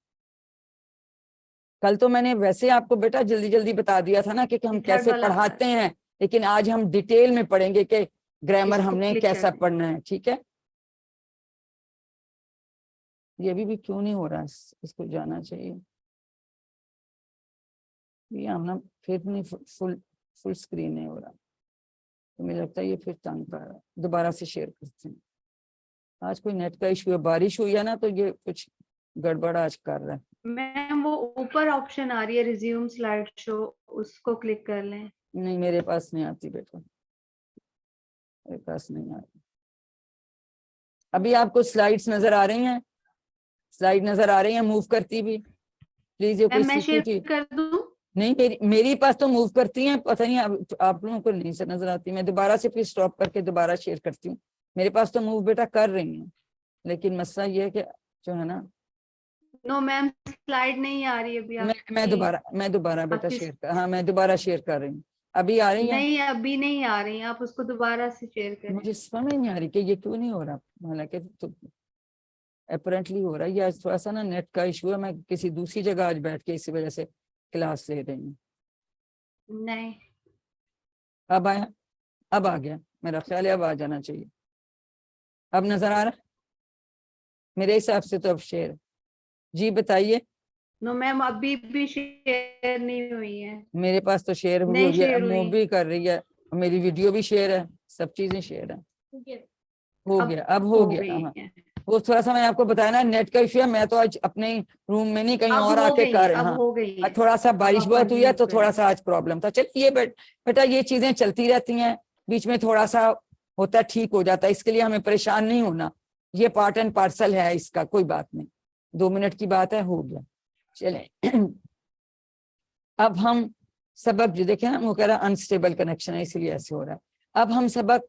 Speaker 1: کل تو میں نے ویسے آپ کو بیٹا جلدی جلدی بتا دیا تھا نا کہ ہم
Speaker 2: تھرڈ
Speaker 1: کیسے
Speaker 2: والا
Speaker 1: پڑھاتے ہیں، لیکن آج ہم ڈیٹیل میں پڑھیں گے کہ گرامر
Speaker 2: اس
Speaker 1: ہم
Speaker 2: کو
Speaker 1: نے
Speaker 2: کلک
Speaker 1: کیسا
Speaker 2: کر دیں.
Speaker 1: پڑھنا ہے. ٹھیک ہے، یہ بھی کیوں نہیں ہو رہا، اس کو جانا چاہیے. یہ ہم نا پھر نہیں فل اسکرین نہیں ہو رہا، تو مجھے لگتا ہے یہ پھر تنگ کر رہا ہے. دوبارہ سے شیئر کرتے ہیں. آج کوئی نیٹ کا ایشو ہے، بارش ہوئی ہے نا تو یہ کچھ گڑبڑ آج کر رہا ہے.
Speaker 2: میم وہ اوپر آپشن آ رہی ہے ریزیوم سلائڈ شو، اس کو کلک کر لیں.
Speaker 1: نہیں میرے پاس نہیں آتی بیٹا، میرے پاس نہیں آتی. ابھی آپ کو سلائیڈز نظر آ رہی ہیں؟ سلائیڈ نظر آ رہی ہیں موو کرتی بھی؟ پلیز یہ کوئی
Speaker 2: میم میں شیئر
Speaker 1: سیکورٹی
Speaker 2: کر دوں؟
Speaker 1: نہیں، میری پاس تو موو کرتی ہیں، پتہ نہیں آپ لوگوں کو نہیں سے نظر آتی. میں دوبارہ سے پھر سٹاپ کر کے دوبارہ شیئر کرتی ہوں. میرے پاس تو موو بیٹا کر رہی ہیں، لیکن مسئلہ یہ ہے کہ جو ہے نا
Speaker 2: نو میم سلائڈ نہیں آ رہی ابھی آپ
Speaker 1: میں دوبارہ بیٹا
Speaker 2: کی.
Speaker 1: شیئر ہاں میں دوبارہ شیئر کر رہی ہوں. ابھی آ رہی ہیں؟
Speaker 2: نہیں ابھی نہیں آ رہی ہیں، آپ اس کو دوبارہ سے شیئر کریں.
Speaker 1: مجھے سمجھ نہیں آ رہی کہ یہ کیوں نہیں ہو رہا، حالانکہ تو اپرنٹلی ہو رہا ہے. یہ تھوڑا سا نا نیٹ کا ایشو ہے، میں کسی دوسری جگہ آج بیٹھ کے اسی وجہ سے کلاس لے رہی ہوں.
Speaker 2: نہیں
Speaker 1: اب آیا؟ اب آ گیا، میرا خیال ہے اب آ جانا چاہیے. اب نظر آ رہا میرے حساب سے تو اب شیئر. جی بتائیے.
Speaker 2: نو میم ابھی بھی شیئر نہیں ہوئی ہے.
Speaker 1: میرے پاس تو شیئر ہوئی
Speaker 2: نہیں
Speaker 1: ہوئی ہے،
Speaker 2: شیئر
Speaker 1: موو
Speaker 2: ہوئی،
Speaker 1: بھی کر رہی ہے، میری ویڈیو بھی شیئر ہے، سب چیزیں شیئر ہیں. ہو
Speaker 2: اب
Speaker 1: گیا، اب
Speaker 2: ہو
Speaker 1: ہو گیا.
Speaker 2: گئی
Speaker 1: ہاں
Speaker 2: ہے.
Speaker 1: وہ تھوڑا سا میں نے آپ کو بتایا نا نیٹ کا ایشو ہے. میں تو آج اپنے روم میں نہیں کہیں
Speaker 2: اب
Speaker 1: اور آ
Speaker 2: ہو
Speaker 1: کے
Speaker 2: گئی
Speaker 1: کر
Speaker 2: ہیں،
Speaker 1: رہے.
Speaker 2: اب
Speaker 1: ہاں
Speaker 2: ہو گئی ہیں.
Speaker 1: تھوڑا سا
Speaker 2: اب
Speaker 1: بارش
Speaker 2: آپ
Speaker 1: بہت ہوئی ہے
Speaker 2: کنٹینیو
Speaker 1: تو
Speaker 2: کریں.
Speaker 1: تھوڑا سا آج پرابلم تھا. چلیے بیٹا یہ چیزیں چلتی رہتی ہیں، بیچ میں تھوڑا سا ہوتا ہے، ٹھیک ہو جاتا ہے. اس کے لیے ہمیں پریشان نہیں ہونا، یہ پارٹ اینڈ پارسل ہے اس کا، کوئی بات نہیں. 2 منٹ کی بات ہے، ہو گیا. چلیں اب ہم سبق جو دیکھیں نا وہ کہہ رہا انسٹیبل کنیکشن ہے، اسی لیے ایسے ہو رہا ہے. اب ہم سبق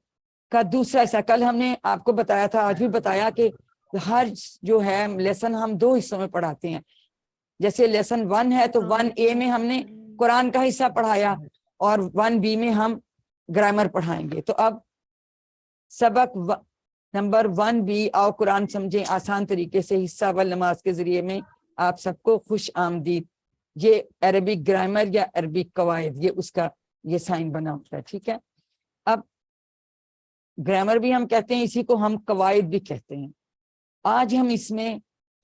Speaker 1: کا دوسرا حصہ، کل ہم نے آپ کو بتایا تھا، آج بھی بتایا کہ ہر جو ہے لیسن ہم 2 حصوں میں پڑھاتے ہیں. جیسے لیسن 1 ہے تو 1A میں ہم نے قرآن کا حصہ پڑھایا اور 1B میں ہم گرامر پڑھائیں گے. تو اب سبق نمبر 1B آؤ قرآن سمجھیں آسان طریقے سے، حصہ اول نماز کے ذریعے میں آپ سب کو خوش آمدید. یہ عربک گرامر یا عربک قواعد، یہ اس کا یہ سائن بنا ہوتا ہے. ٹھیک ہے، اب گرامر بھی ہم کہتے ہیں اسی کو، ہم قواعد بھی کہتے ہیں. آج ہم اس میں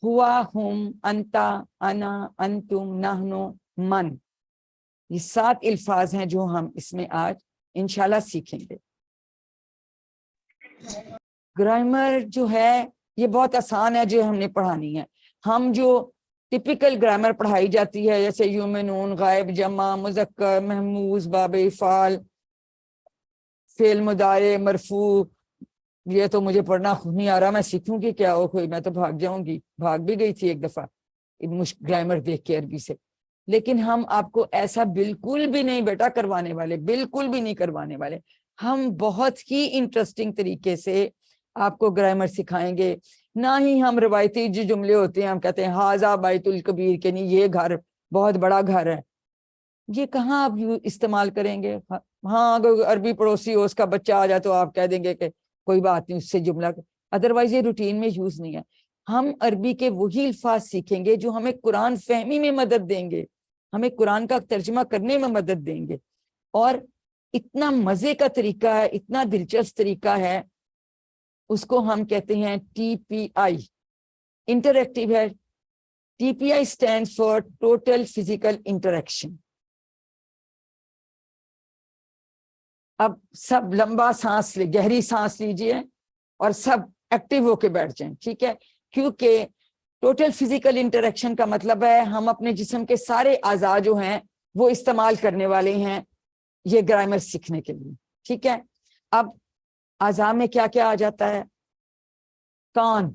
Speaker 1: ہوا، ہم، انتا، انا، انتم، نحنو، من، یہ 7 الفاظ ہیں جو ہم اس میں آج انشاءاللہ سیکھیں گے. گرامر جو ہے یہ بہت آسان ہے جو ہم نے پڑھانی ہے. ہم جو ٹپیکل گرامر پڑھائی جاتی ہے جیسے یومنون، غائب، جمع، مذکر، محموز، باب افعال، فعل مضارع، مرفوع، یہ تو مجھے پڑھنا خود نہیں آ رہا، میں سیکھوں گی کیا ہو، کوئی میں تو بھاگ جاؤں گی، بھاگ بھی گئی تھی ایک دفعہ گرامر دیکھ کے عربی سے. لیکن ہم آپ کو ایسا بالکل بھی نہیں بیٹا کروانے والے، بالکل بھی نہیں کروانے والے. ہم بہت ہی انٹرسٹنگ طریقے سے آپ کو گرامر سکھائیں گے. نہ ہی ہم روایتی جو جملے ہوتے ہیں ہم کہتے ہیں ہاذا بیت الکبیر، کہ نہیں یہ گھر بہت بڑا گھر ہے، یہ کہاں آپ استعمال کریں گے. ہاں اگر عربی پڑوسی ہو اس کا بچہ آ جائے تو آپ کہہ دیں گے کہ کوئی بات نہیں اس سے جملہ، ادروائز یہ روٹین میں یوز نہیں ہے. ہم عربی کے وہی الفاظ سیکھیں گے جو ہمیں قرآن فہمی میں مدد دیں گے، ہمیں قرآن کا ترجمہ کرنے میں مدد دیں گے. اور اتنا مزے کا طریقہ ہے، اتنا دلچسپ طریقہ ہے، اس کو ہم کہتے ہیں TPI، انٹریکٹیو ہے. TPI stands for total physical interaction. اب سب لمبا سانس لے، گہری سانس لیجئے اور سب ایکٹیو ہو کے بیٹھ جائیں, ٹھیک ہے, کیونکہ ٹوٹل فزیکل انٹریکشن کا مطلب ہے ہم اپنے جسم کے سارے اعضاء جو ہیں وہ استعمال کرنے والے ہیں یہ گرامر سیکھنے کے لیے, ٹھیک ہے. اب اعضاء میں کیا کیا آ جاتا ہے؟ کان,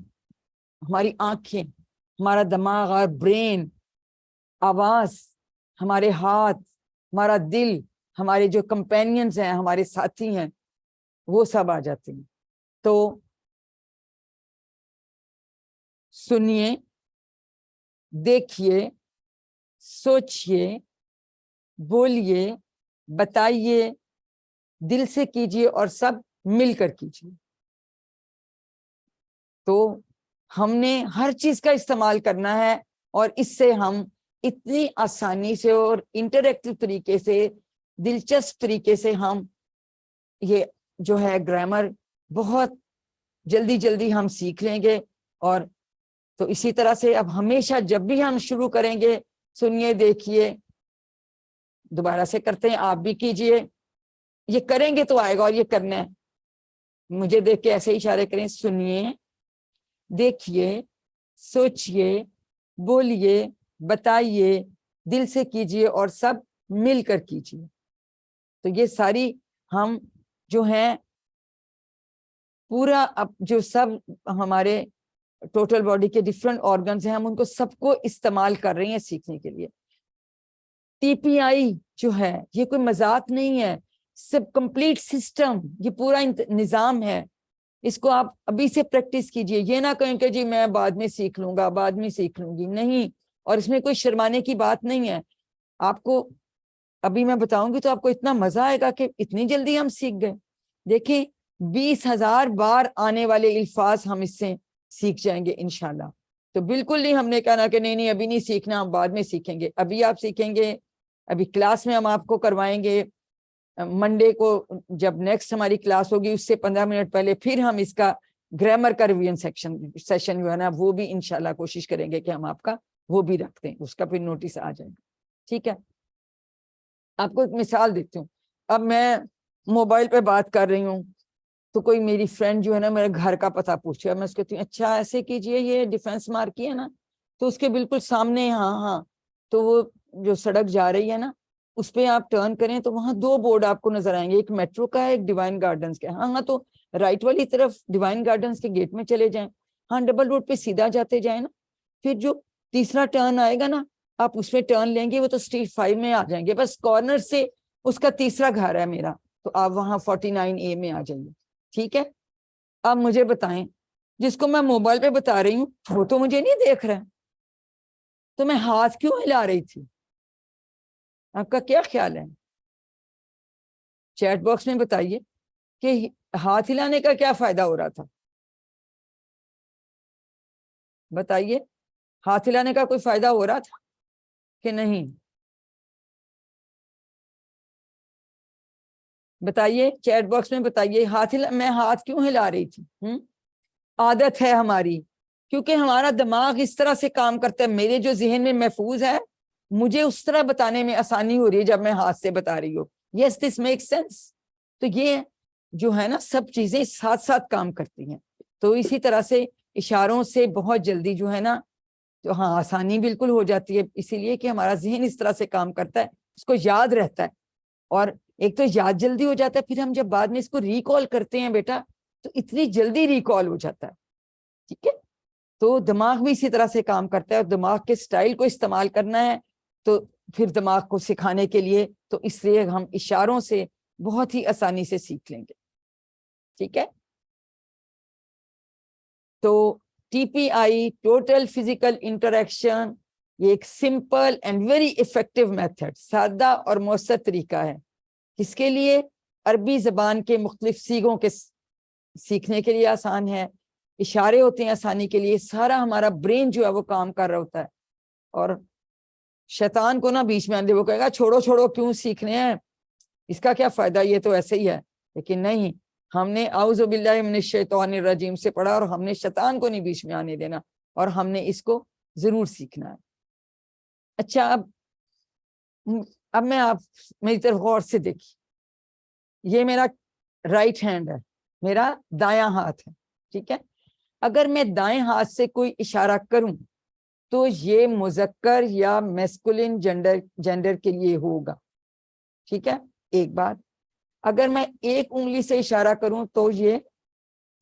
Speaker 1: ہماری آنکھیں, ہمارا دماغ اور برین, آواز, ہمارے ہاتھ, ہمارا دل, ہمارے جو کمپینینز ہیں, ہمارے ساتھی ہیں, وہ سب آ جاتے ہیں. تو سنیے, دیکھیے, سوچئے, بولیے, بتائیے, دل سے کیجیے اور سب مل کر کیجیے. تو ہم نے ہر چیز کا استعمال کرنا ہے اور اس سے ہم اتنی آسانی سے اور انٹریکٹیو طریقے سے, دلچسپ طریقے سے ہم یہ جو ہے گرامر بہت جلدی جلدی ہم سیکھ لیں گے. اور تو اسی طرح سے اب ہمیشہ جب بھی ہم شروع کریں گے, سنیے, دیکھیے, دوبارہ سے کرتے ہیں, آپ بھی کیجئے, یہ کریں گے تو آئے گا, اور یہ کرنا ہے. مجھے دیکھ کے ایسے اشارے کریں, سنیے, دیکھیے, سوچئے, بولیے, بتائیے, دل سے کیجئے اور سب مل کر کیجئے. تو یہ ساری ہم جو ہیں پورا اب جو سب ہمارے ٹوٹل باڈی کے ڈفرینٹ آرگنز ہیں, ہم ان کو سب کو استعمال کر رہے ہیں سیکھنے کے لیے. ٹی پی آئی جو ہے یہ کوئی مذاق نہیں ہے, سب کمپلیٹ سسٹم, یہ پورا نظام ہے. اس کو آپ ابھی سے پریکٹس کیجئے, یہ نہ کہیں کہ جی میں بعد میں سیکھ لوں گا, بعد میں سیکھ لوں گی, نہیں. اور اس میں کوئی شرمانے کی بات نہیں ہے. آپ کو ابھی میں بتاؤں گی تو آپ کو اتنا مزہ آئے گا کہ اتنی جلدی ہم سیکھ گئے. دیکھیں 20,000 بار آنے والے الفاظ ہم اس سے سیکھ جائیں گے انشاءاللہ. تو بالکل نہیں ہم نے کہا کہ نہیں ابھی نہیں سیکھنا, ہم بعد میں سیکھیں گے. ابھی آپ سیکھیں گے, ابھی کلاس میں ہم آپ کو کروائیں گے. منڈے کو جب نیکسٹ ہماری کلاس ہوگی اس سے 15 منٹ پہلے پھر ہم اس کا گرامر کا ریویژن سیشن جو ہے نا وہ بھی انشاءاللہ کوشش کریں گے کہ ہم آپ کا وہ بھی رکھتے ہیں, اس کا پھر نوٹس آ جائے گا, ٹھیک ہے. آپ کو ایک مثال دیتی ہوں. اب میں موبائل پہ بات کر رہی ہوں تو کوئی میری فرینڈ جو ہے نا میرے گھر کا پتہ پوچھے, میں اس کو کہتی ہوں اچھا ایسے کیجئے, یہ ڈیفینس مارک ہے نا, تو اس کے بالکل سامنے ہاں تو وہ جو سڑک جا رہی ہے نا اس پہ آپ ٹرن کریں تو وہاں 2 بورڈ آپ کو نظر آئیں گے, ایک میٹرو کا ہے, ایک ڈیوائن گارڈنز کا. ہاں تو رائٹ والی طرف ڈیوائن گارڈنز کے گیٹ میں چلے جائیں, ہاں ڈبل روڈ پہ سیدھا جاتے جائیں نا, پھر جو تیسرا ٹرن آئے گا نا آپ اس میں ٹرن لیں گے, وہ تو اسٹریٹ 5 میں آ جائیں گے, بس کارنر سے اس کا تیسرا گھر ہے میرا, تو آپ وہاں 49A میں آ جائیے, ٹھیک ہے. آپ مجھے بتائیں جس کو میں موبائل پہ بتا رہی ہوں وہ تو مجھے نہیں دیکھ رہا, تو میں ہاتھ کیوں ہلا رہی تھی؟ آپ کا کیا خیال ہے؟ چیٹ باکس میں بتائیے کہ ہاتھ ہلانے کا کیا فائدہ ہو رہا تھا, بتائیے. ہاتھ ہلانے کا کوئی فائدہ ہو رہا تھا کہ نہیں؟ بتائیے چیٹ باکس میں بتائیے. میں ہاتھ کیوں ہلا رہی تھی؟ عادت ہے ہماری, کیونکہ ہمارا دماغ اس طرح سے کام کرتا ہے, میرے جو ذہن میں محفوظ ہے مجھے اس طرح بتانے میں آسانی ہو رہی ہے جب میں ہاتھ سے بتا رہی ہوں. یس دس میک سینس. تو یہ جو ہے نا سب چیزیں ساتھ ساتھ کام کرتی ہیں. تو اسی طرح سے اشاروں سے بہت جلدی جو ہے نا تو ہاں آسانی بالکل ہو جاتی ہے, اسی لیے کہ ہمارا ذہن اس طرح سے کام کرتا ہے, اس کو یاد رہتا ہے. اور ایک تو یاد جلدی ہو جاتا ہے, پھر ہم جب بعد میں اس کو ریکال کرتے ہیں بیٹا تو اتنی جلدی ریکال ہو جاتا ہے, ٹھیک ہے. تو دماغ بھی اسی طرح سے کام کرتا ہے, اور دماغ کے سٹائل کو استعمال کرنا ہے تو پھر دماغ کو سکھانے کے لیے تو اس لیے ہم اشاروں سے بہت ہی آسانی سے سیکھ لیں گے, ٹھیک ہے. تو ٹی پی آئی ٹوٹل فزیکل انٹریکشن یہ ایک simple and very effective method, سادہ اور مؤثر طریقہ ہے. کس کے لیے؟ عربی زبان کے مختلف صیغوں کے سیکھنے کے لیے آسان ہے, اشارے ہوتے ہیں آسانی کے لیے, سارا ہمارا برین جو ہے وہ کام کر رہا ہوتا ہے. اور شیطان کو نہ بیچ میں آنے, وہ کہے گا چھوڑو کیوں سیکھنے ہیں, اس کا کیا فائدہ, یہ تو ایسے ہی ہے. لیکن نہیں, ہم نے اعوذ باللہ من الشیطان الرجیم سے پڑھا اور ہم نے شیطان کو نہیں بیچ میں آنے دینا, اور ہم نے اس کو ضرور سیکھنا ہے. اچھا اب میں آپ میری طرف غور سے دیکھیے, یہ میرا رائٹ ہینڈ ہے, میرا دایاں ہاتھ ہے, ٹھیک ہے. اگر میں دائیں ہاتھ سے کوئی اشارہ کروں تو یہ مذکر یا میسکولن جینڈر کے لیے ہوگا. ٹھیک ہے. ایک بات, اگر میں ایک انگلی سے اشارہ کروں تو یہ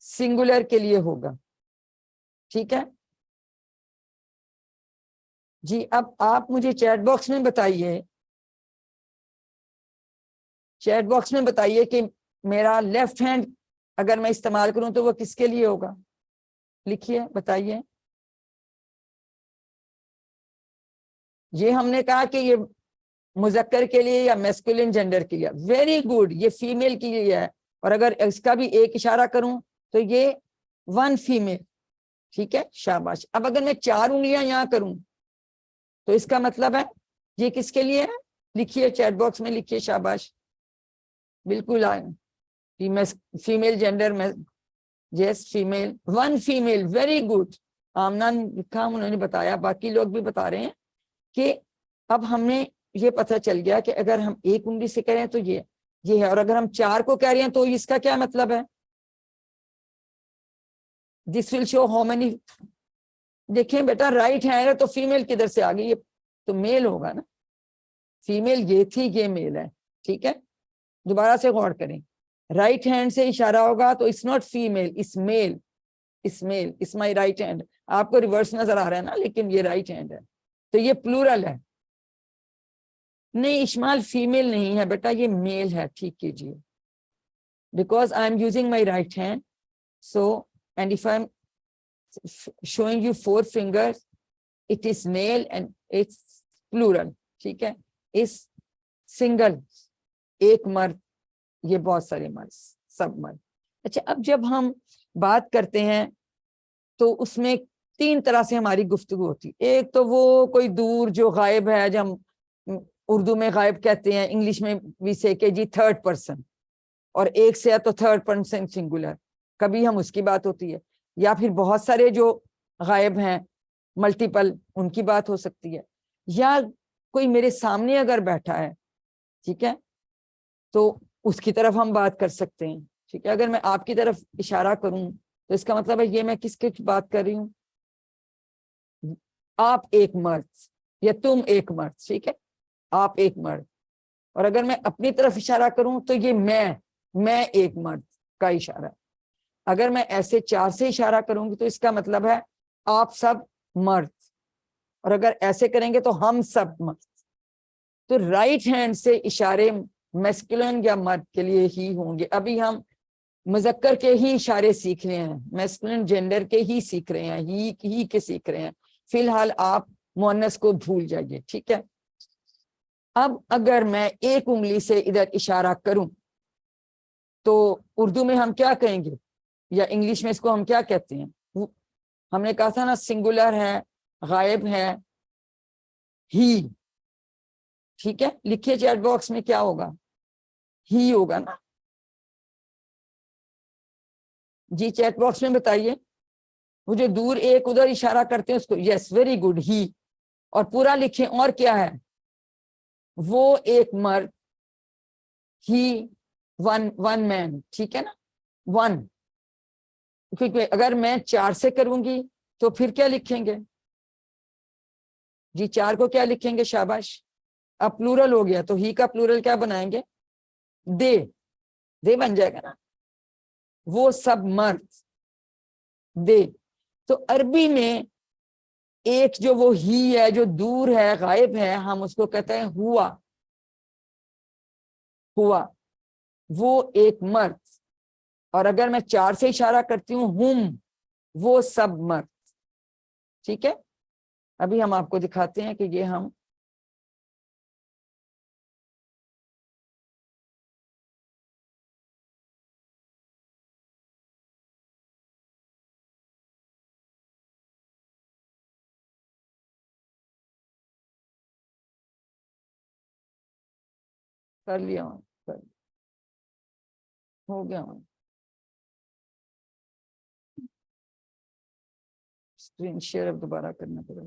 Speaker 1: سنگولر کے لیے ہوگا. ٹھیک ہے جی. اب آپ مجھے چیٹ باکس میں بتائیے, چیٹ باکس میں بتائیے کہ میرا لیفٹ ہینڈ اگر میں استعمال کروں تو وہ کس کے لیے ہوگا. لکھیے, بتائیے. یہ ہم نے کہا کہ یہ مذکر کے لیے یا میسکولن جینڈر کے لیے. ویری گڈ, یہ فیمیل کے لیے ہے. اور اگر اس کا بھی ایک اشارہ کروں تو یہ ون فیمیل. ٹھیک ہے, شاباش. اب اگر میں 4 انگلیاں یہاں کروں تو اس کا مطلب ہے یہ کس کے لیے ہے. لکھیے چیٹ باکس میں, لکھیے. شاباش, بالکل آئے. فیمیل جینڈر میں yes female, one female. Very good. Amna نے لکھا, انہوں نے بتایا, باقی لوگ بھی بتا رہے ہیں کہ اب ہم نے یہ پتہ چل گیا کہ اگر ہم ایک انگلی سے کہہ رہے ہیں تو یہ ہے, اور اگر ہم 4 کو کہہ رہے ہیں تو اس کا کیا مطلب ہے. دس ول شو ہاؤ مینی. دیکھیں بیٹا, رائٹ ہینڈ ہے تو فیمیل کدھر سے آ گئی, یہ تو میل ہوگا نا. فیمیل یہ تھی, یہ میل ہے. ٹھیک ہے, دوبارہ سے غور کریں. رائٹ ہینڈ سے اشارہ ہوگا تو it's not female, it's male. Is male, is my right hand. آپ کو ریورس نظر آ رہا ہے نا, لیکن یہ رائٹ ہینڈ ہے تو یہ پلورل ہے. نہیں, اشمال فیمیل نہیں ہے بیٹا, یہ میل ہے. ٹھیک کیجیے. Because I am using my right hand, so and if I am showing you 4 fingers, it is male and it's plural. ٹھیک ہے, اس سنگل, ایک مرد, یہ بہت سارے مرد, سب مرد. اچھا, اب جب ہم بات کرتے ہیں تو اس میں 3 طرح سے ہماری گفتگو ہوتی. ایک تو وہ کوئی دور جو غائب ہے, جو ہم اردو میں غائب کہتے ہیں, انگلش میں بھی سے کہ جی 3rd person, اور ایک سے ہے تو 3rd person سنگولر. کبھی ہم اس کی بات ہوتی ہے, یا پھر بہت سارے جو غائب ہیں ملٹیپل, ان کی بات ہو سکتی ہے. یا کوئی میرے سامنے اگر بیٹھا ہے, ٹھیک ہے, تو اس کی طرف ہم بات کر سکتے ہیں. ٹھیک ہے, اگر میں آپ کی طرف اشارہ کروں تو اس کا مطلب ہے یہ میں کس کی بات کر رہی ہوں, آپ ایک مرد یا تم ایک مرد. ٹھیک ہے, آپ ایک مرد. اور اگر میں اپنی طرف اشارہ کروں تو یہ میں ایک مرد کا اشارہ. اگر میں ایسے 4 سے اشارہ کروں گی تو اس کا مطلب ہے آپ سب مرد, اور اگر ایسے کریں گے تو ہم سب مرد. تو رائٹ ہینڈ سے اشارے میسکولن یا مرد کے لیے ہی ہوں گے. ابھی ہم مذکر کے ہی اشارے سیکھ رہے ہیں, میسکولن جینڈر کے ہی سیکھ رہے ہیں, ہی کے سیکھ رہے ہیں. فی الحال آپ مؤنث کو بھول جائیے. ٹھیک ہے. اب اگر میں ایک انگلی سے ادھر اشارہ کروں تو اردو میں ہم کیا کہیں گے, یا انگلش میں اس کو ہم کیا کہتے ہیں. ہم نے کہا تھا نا, سنگولر ہے, غائب ہے, ہی. ٹھیک ہے, لکھیے چیٹ باکس میں کیا ہوگا, ہی ہوگا نا. جی چیٹ باکس میں بتائیے, وہ جو دور ایک ادھر اشارہ کرتے ہیں اس کو. یس, ویری گڈ, ہی. اور پورا لکھیں, اور کیا ہے, وہ ایک مرد, ہی ون مین. ٹھیک ہے نا, ون. کیونکہ اگر میں 4 سے کروں گی تو پھر کیا لکھیں گے, جی 4 کو کیا لکھیں گے, شاباش. اب پلورل ہو گیا تو ہی کا پلورل کیا بنائیں گے, دے بن جائے گا نا. وہ سب مرد, دے. تو عربی میں ایک جو وہ ہی ہے جو دور ہے, غائب ہے, ہم اس کو کہتے ہیں ہوا. وہ ایک مرد. اور اگر میں 4 سے اشارہ کرتی ہوں, وہ سب مرد. ٹھیک ہے. ابھی ہم آپ کو دکھاتے ہیں کہ یہ ہم کر لیا ہوں, ہو گیا ہوں. اسکرین شیئر اب دوبارہ کرنا پڑے گا.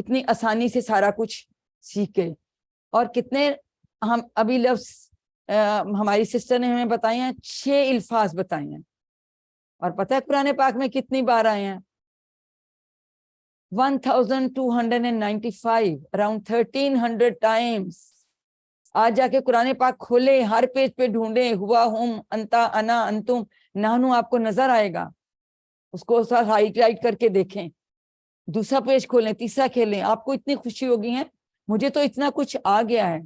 Speaker 1: اتنی آسانی سے سارا کچھ سیکھ گئے. اور کتنے ہم ابھی لفظ ہماری سسٹر نے ہمیں بتائے ہیں, 6 الفاظ بتائے ہیں. اور پتہ ہے قرآن پاک میں کتنی بار آئے ہیں؟ 1295, around 1300 times. آج جا کے قرآن پاک کھولے, ہر پیج پہ ڈھونڈے, ہوا, ہم, انتا, انا, انتم, نحنو, آپ کو نظر آئے گا. اس کو ہائٹ لائٹ کر کے دیکھیں, دوسرا پیج کھولیں, تیسرا کھیلیں, آپ کو اتنی خوشی ہوگی ہے. مجھے تو اتنا کچھ آ گیا ہے.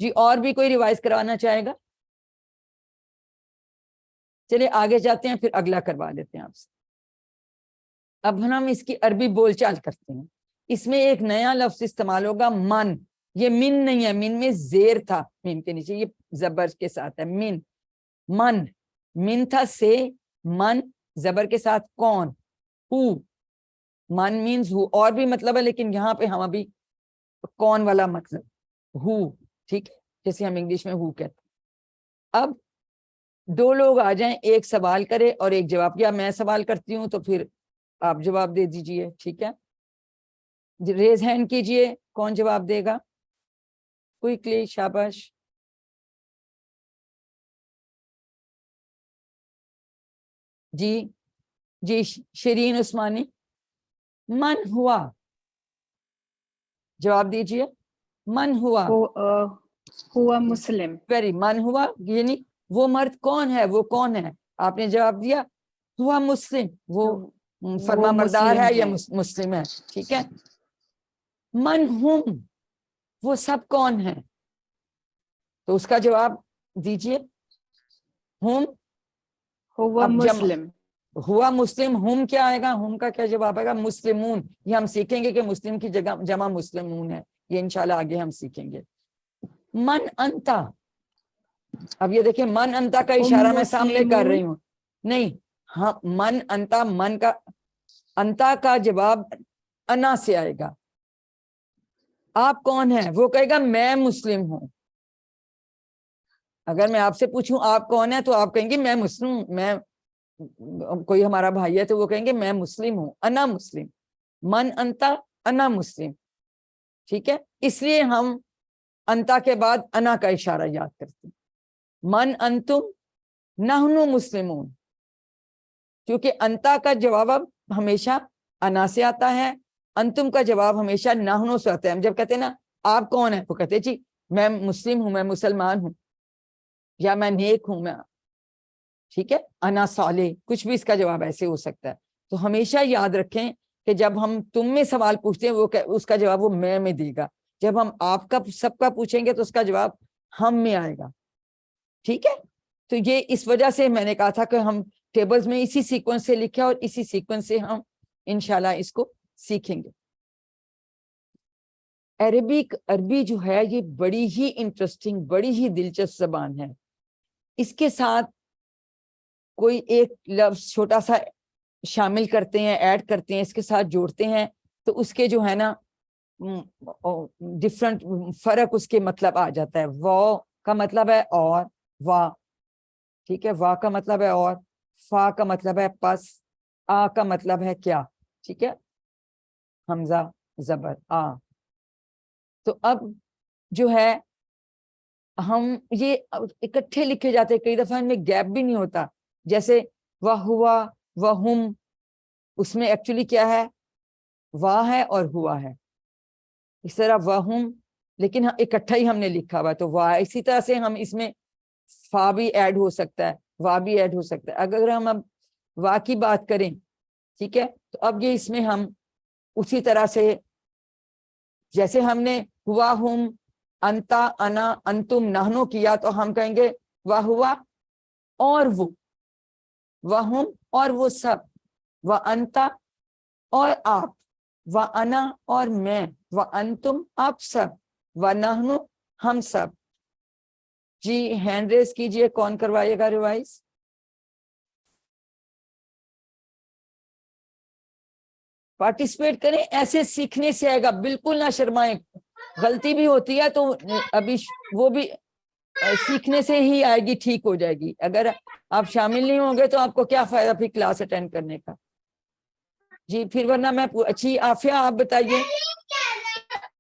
Speaker 1: جی اور بھی کوئی ریوائز کروانا چاہے گا؟ چلیے آگے جاتے ہیں, پھر اگلا کروا لیتے ہیں آپ سے. اب ہم اس کی عربی بول چال کرتے ہیں. اس میں ایک نیا لفظ استعمال ہوگا, من. یہ من نہیں ہے, من میں زیر تھا میم کے نیچے, یہ زبر کے ساتھ ہے. من, من, من تھا سے, من زبر کے ساتھ کون, ہو. من مینز ہو, اور بھی مطلب ہے لیکن یہاں پہ ہم ابھی کون والا مطلب, ہو, ٹھیک ہے, جیسے ہم انگلش میں ہو کہتے ہیں. اب 2 لوگ آ جائیں, ایک سوال کرے اور ایک جواب, یا میں سوال کرتی ہوں تو پھر آپ جواب دے دیجئے, ٹھیک ہے. ریز ہینڈ کیجئے, کون جواب دے گا؟ کوئکلی, شاباش. جی جی, شیرین عثمانی. من ہوا, جواب دیجئے. من ہوا,
Speaker 3: ہوا مسلم.
Speaker 1: ویری, من ہوا یعنی وہ مرد کون ہے, وہ کون ہے. آپ نے جواب دیا ہوا مسلم, وہ فرما بردار ہے یا مسلم ہے, ٹھیک ہے. من ہم, وہ سب کون ہیں, تو اس کا جواب دیجئے. ہم,
Speaker 3: ہوا
Speaker 1: اب
Speaker 3: مسلم.
Speaker 1: ہوا مسلم, ہم کیا آئے گا, ہم کا کیا جواب آئے گا؟ مسلمون. یہ ہم سیکھیں گے کہ مسلم کی جگہ جمع مسلمون ہے, یہ انشاءاللہ آگے ہم سیکھیں گے. من انتا, اب یہ دیکھیں من انتا کا اشارہ میں سامنے کر رہی ہوں, نہیں ہاں, من انتا, من کا, انتا کا جواب انا سے آئے گا. آپ کون ہیں, وہ کہے گا میں مسلم ہوں. اگر میں آپ سے پوچھوں آپ کون ہیں, تو آپ کہیں گے میں مسلم ہوں. میں, کوئی ہمارا بھائی ہے تو وہ کہیں گے میں مسلم ہوں, انا مسلم. من انتا, انا مسلم, ٹھیک ہے. اس لیے ہم انتا کے بعد انا کا اشارہ یاد کرتے ہیں. من انتم نحنو مسلمون, کیونکہ انتا کا جواب اب ہمیشہ انا سے آتا ہے, انتم کا جواب ہمیشہ نحنو سے آتا ہے. ہم جب کہتے ہیں نا آپ کون ہیں, وہ کہتے ہیں جی میں مسلم ہوں, میں مسلمان ہوں, یا میں نیک ہوں, میں, ٹھیک ہے, انا صالح, کچھ بھی اس کا جواب ایسے ہو سکتا ہے. تو ہمیشہ یاد رکھیں کہ جب ہم تم میں سوال پوچھتے ہیں, وہ اس کا جواب وہ میں دے گا. جب ہم آپ کا سب کا پوچھیں گے تو اس کا جواب ہم میں آئے گا, ٹھیک ہے. تو یہ اس وجہ سے میں نے کہا تھا کہ ہم ٹیبلز میں اسی سیکوینس سے لکھیں, اور اسی سیکوینس سے ہم انشاءاللہ اس کو سیکھیں گے. عربی جو ہے یہ بڑی ہی انٹرسٹنگ, بڑی ہی دلچسپ زبان ہے. اس کے ساتھ کوئی ایک لفظ چھوٹا سا شامل کرتے ہیں, ایڈ کرتے ہیں, اس کے ساتھ جوڑتے ہیں, تو اس کے جو ہے نا ڈفرنٹ فرق اس کے مطلب آ جاتا ہے. وا کا مطلب ہے اور, وا, ٹھیک ہے, وا کا مطلب ہے اور, فا کا مطلب ہے پس, آ کا مطلب ہے کیا, ٹھیک ہے, حمزہ زبر آ. تو اب جو ہے ہم یہ اکٹھے لکھے جاتے, کئی دفعہ ان میں گیپ بھی نہیں ہوتا. جیسے وہ ہوا, وہ ہم, اس میں ایکچولی کیا ہے, واہ ہے اور ہوا ہے. اس طرح وہ ہم, لیکن اکٹھا ہی ہم نے لکھا ہوا ہے تو واہ. اسی طرح سے ہم اس میں فا بھی ایڈ ہو سکتا ہے, وا بھی ایڈ ہو سکتا ہے. اگر ہم اب وا کی بات کریں, ٹھیک ہے, تو اب یہ اس میں ہم اسی طرح سے جیسے ہم نے ہوا, ہم, انتا, انا, انتم, نحنو کیا, تو ہم کہیں گے وہ ہوا اور وہ ہم اور وہ سب, وہ انتا اور آپ, وہ انا اور میں, وہ انتم آپ سب, وہ نحنو ہم سب. جی ہینڈ ریز کیجئے, کون کروائے گا ریوائز؟ پارٹیسپیٹ کریں, ایسے سیکھنے سے آئے گا, بالکل نہ شرمائیں. غلطی بھی ہوتی ہے تو ابھی وہ بھی سیکھنے سے ہی آئے گی, ٹھیک ہو جائے گی. اگر آپ شامل نہیں ہوں گے تو آپ کو کیا فائدہ پھر کلاس اٹینڈ کرنے کا. جی پھر ورنہ میں اچھی. عافیہ آپ بتائیے.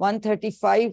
Speaker 1: 135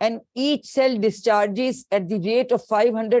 Speaker 1: and each cell discharges at the rate of 500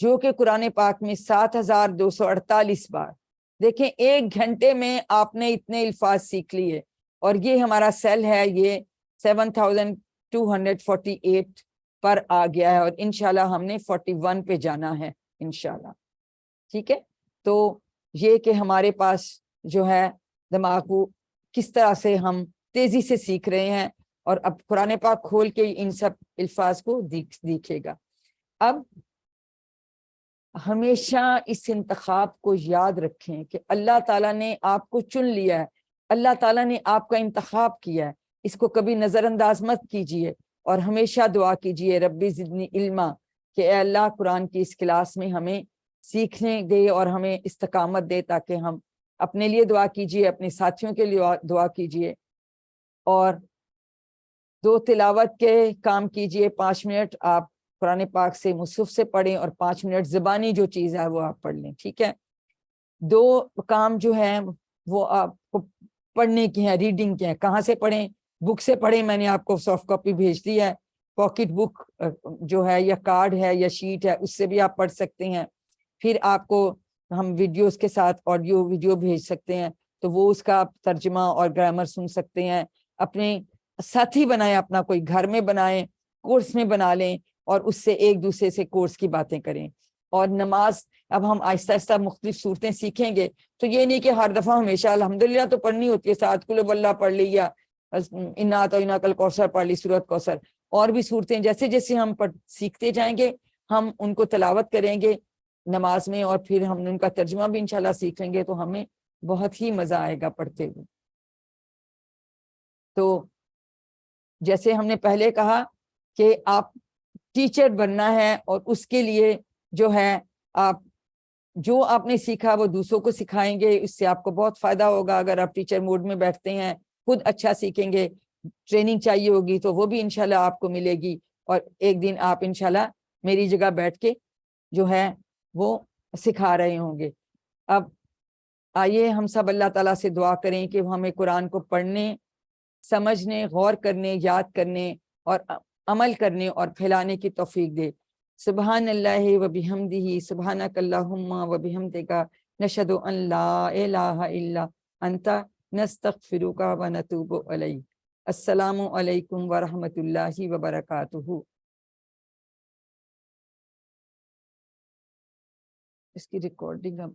Speaker 1: جو کہ قرآن پاک میں 7248 بار. دیکھیں 1 گھنٹے میں آپ نے اتنے الفاظ سیکھ لیے, اور یہ ہمارا سیل ہے, یہ 7248 پر آ گیا ہے, اور انشاءاللہ ہم نے 41 پہ جانا ہے انشاءاللہ. ٹھیک ہے, تو یہ کہ ہمارے پاس جو ہے دماغ کو کس طرح سے ہم تیزی سے سیکھ رہے ہیں, اور اب قرآن پاک کھول کے ان سب الفاظ کو دیکھے گا. اب ہمیشہ اس انتخاب کو یاد رکھیں کہ اللہ تعالیٰ نے آپ کو چن لیا ہے, اللہ تعالیٰ نے آپ کا انتخاب کیا ہے, اس کو کبھی نظر انداز مت کیجئے, اور ہمیشہ دعا کیجئے ربی زدنی علما, کہ اے اللہ قرآن کی اس کلاس میں ہمیں سیکھنے دے اور ہمیں استقامت دے, تاکہ ہم اپنے لیے دعا کیجئے, اپنے ساتھیوں کے لیے دعا کیجئے, اور 2 تلاوت کے کام کیجئے. 5 منٹ آپ قرآن پاک سے مصحف سے پڑھیں, اور 5 منٹ زبانی جو چیز ہے وہ آپ پڑھ لیں. ٹھیک ہے, 2 کام جو ہیں وہ آپ کو پڑھنے کی ہیں, ریڈنگ کے ہیں. کہاں سے پڑھیں؟ بک سے پڑھیں, میں نے آپ کو سافٹ کاپی بھیج دی ہے. پاکٹ بک جو ہے یا کارڈ ہے یا شیٹ ہے, اس سے بھی آپ پڑھ سکتے ہیں. پھر آپ کو ہم ویڈیوز کے ساتھ آڈیو ویڈیو بھیج سکتے ہیں, تو وہ اس کا ترجمہ اور گرامر سن سکتے ہیں. اپنے ساتھی بنائیں, اپنا کوئی گھر میں بنائیں, کورس میں بنا لیں, اور اس سے ایک دوسرے سے کورس کی باتیں کریں. اور نماز اب ہم آہستہ آہستہ مختلف صورتیں سیکھیں گے, تو یہ نہیں کہ ہر دفعہ ہمیشہ الحمدللہ تو پڑھنی ہوتی ہے, 7 قل واللہ پڑھ لی, یا انا اعطیناک الکوثر پڑھ لی, سورۃ کوثر, اور بھی صورتیں جیسے جیسے ہم سیکھتے جائیں گے ہم ان کو تلاوت کریں گے نماز میں, اور پھر ہم ان کا ترجمہ بھی انشاءاللہ سیکھ لیں گے, تو ہمیں بہت ہی مزہ آئے گا پڑھتے ہوئے. تو جیسے ہم نے پہلے کہا کہ آپ ٹیچر بننا ہے, اور اس کے لیے جو ہے آپ جو آپ نے سیکھا وہ دوسروں کو سکھائیں گے, اس سے آپ کو بہت فائدہ ہوگا. اگر آپ ٹیچر موڈ میں بیٹھتے ہیں, خود اچھا سیکھیں گے, ٹریننگ چاہیے ہوگی تو وہ بھی انشاءاللہ آپ کو ملے گی, اور ایک دن آپ انشاءاللہ میری جگہ بیٹھ کے جو ہے وہ سکھا رہے ہوں گے. اب آئیے ہم سب اللہ تعالیٰ سے دعا کریں کہ وہ ہمیں قرآن کو پڑھنے, سمجھنے, غور کرنے, یاد کرنے اور عمل کرنے اور پھیلانے کی توفیق دے. سبحان اللہ و بحمدہ, سبحانک اللہم و بحمدک, نشہد ان لا الہ الا انت, نستغفرک و نتوب الیک. السلام علیکم ورحمۃ اللہ وبرکاتہ. اس کی ریکارڈنگ اب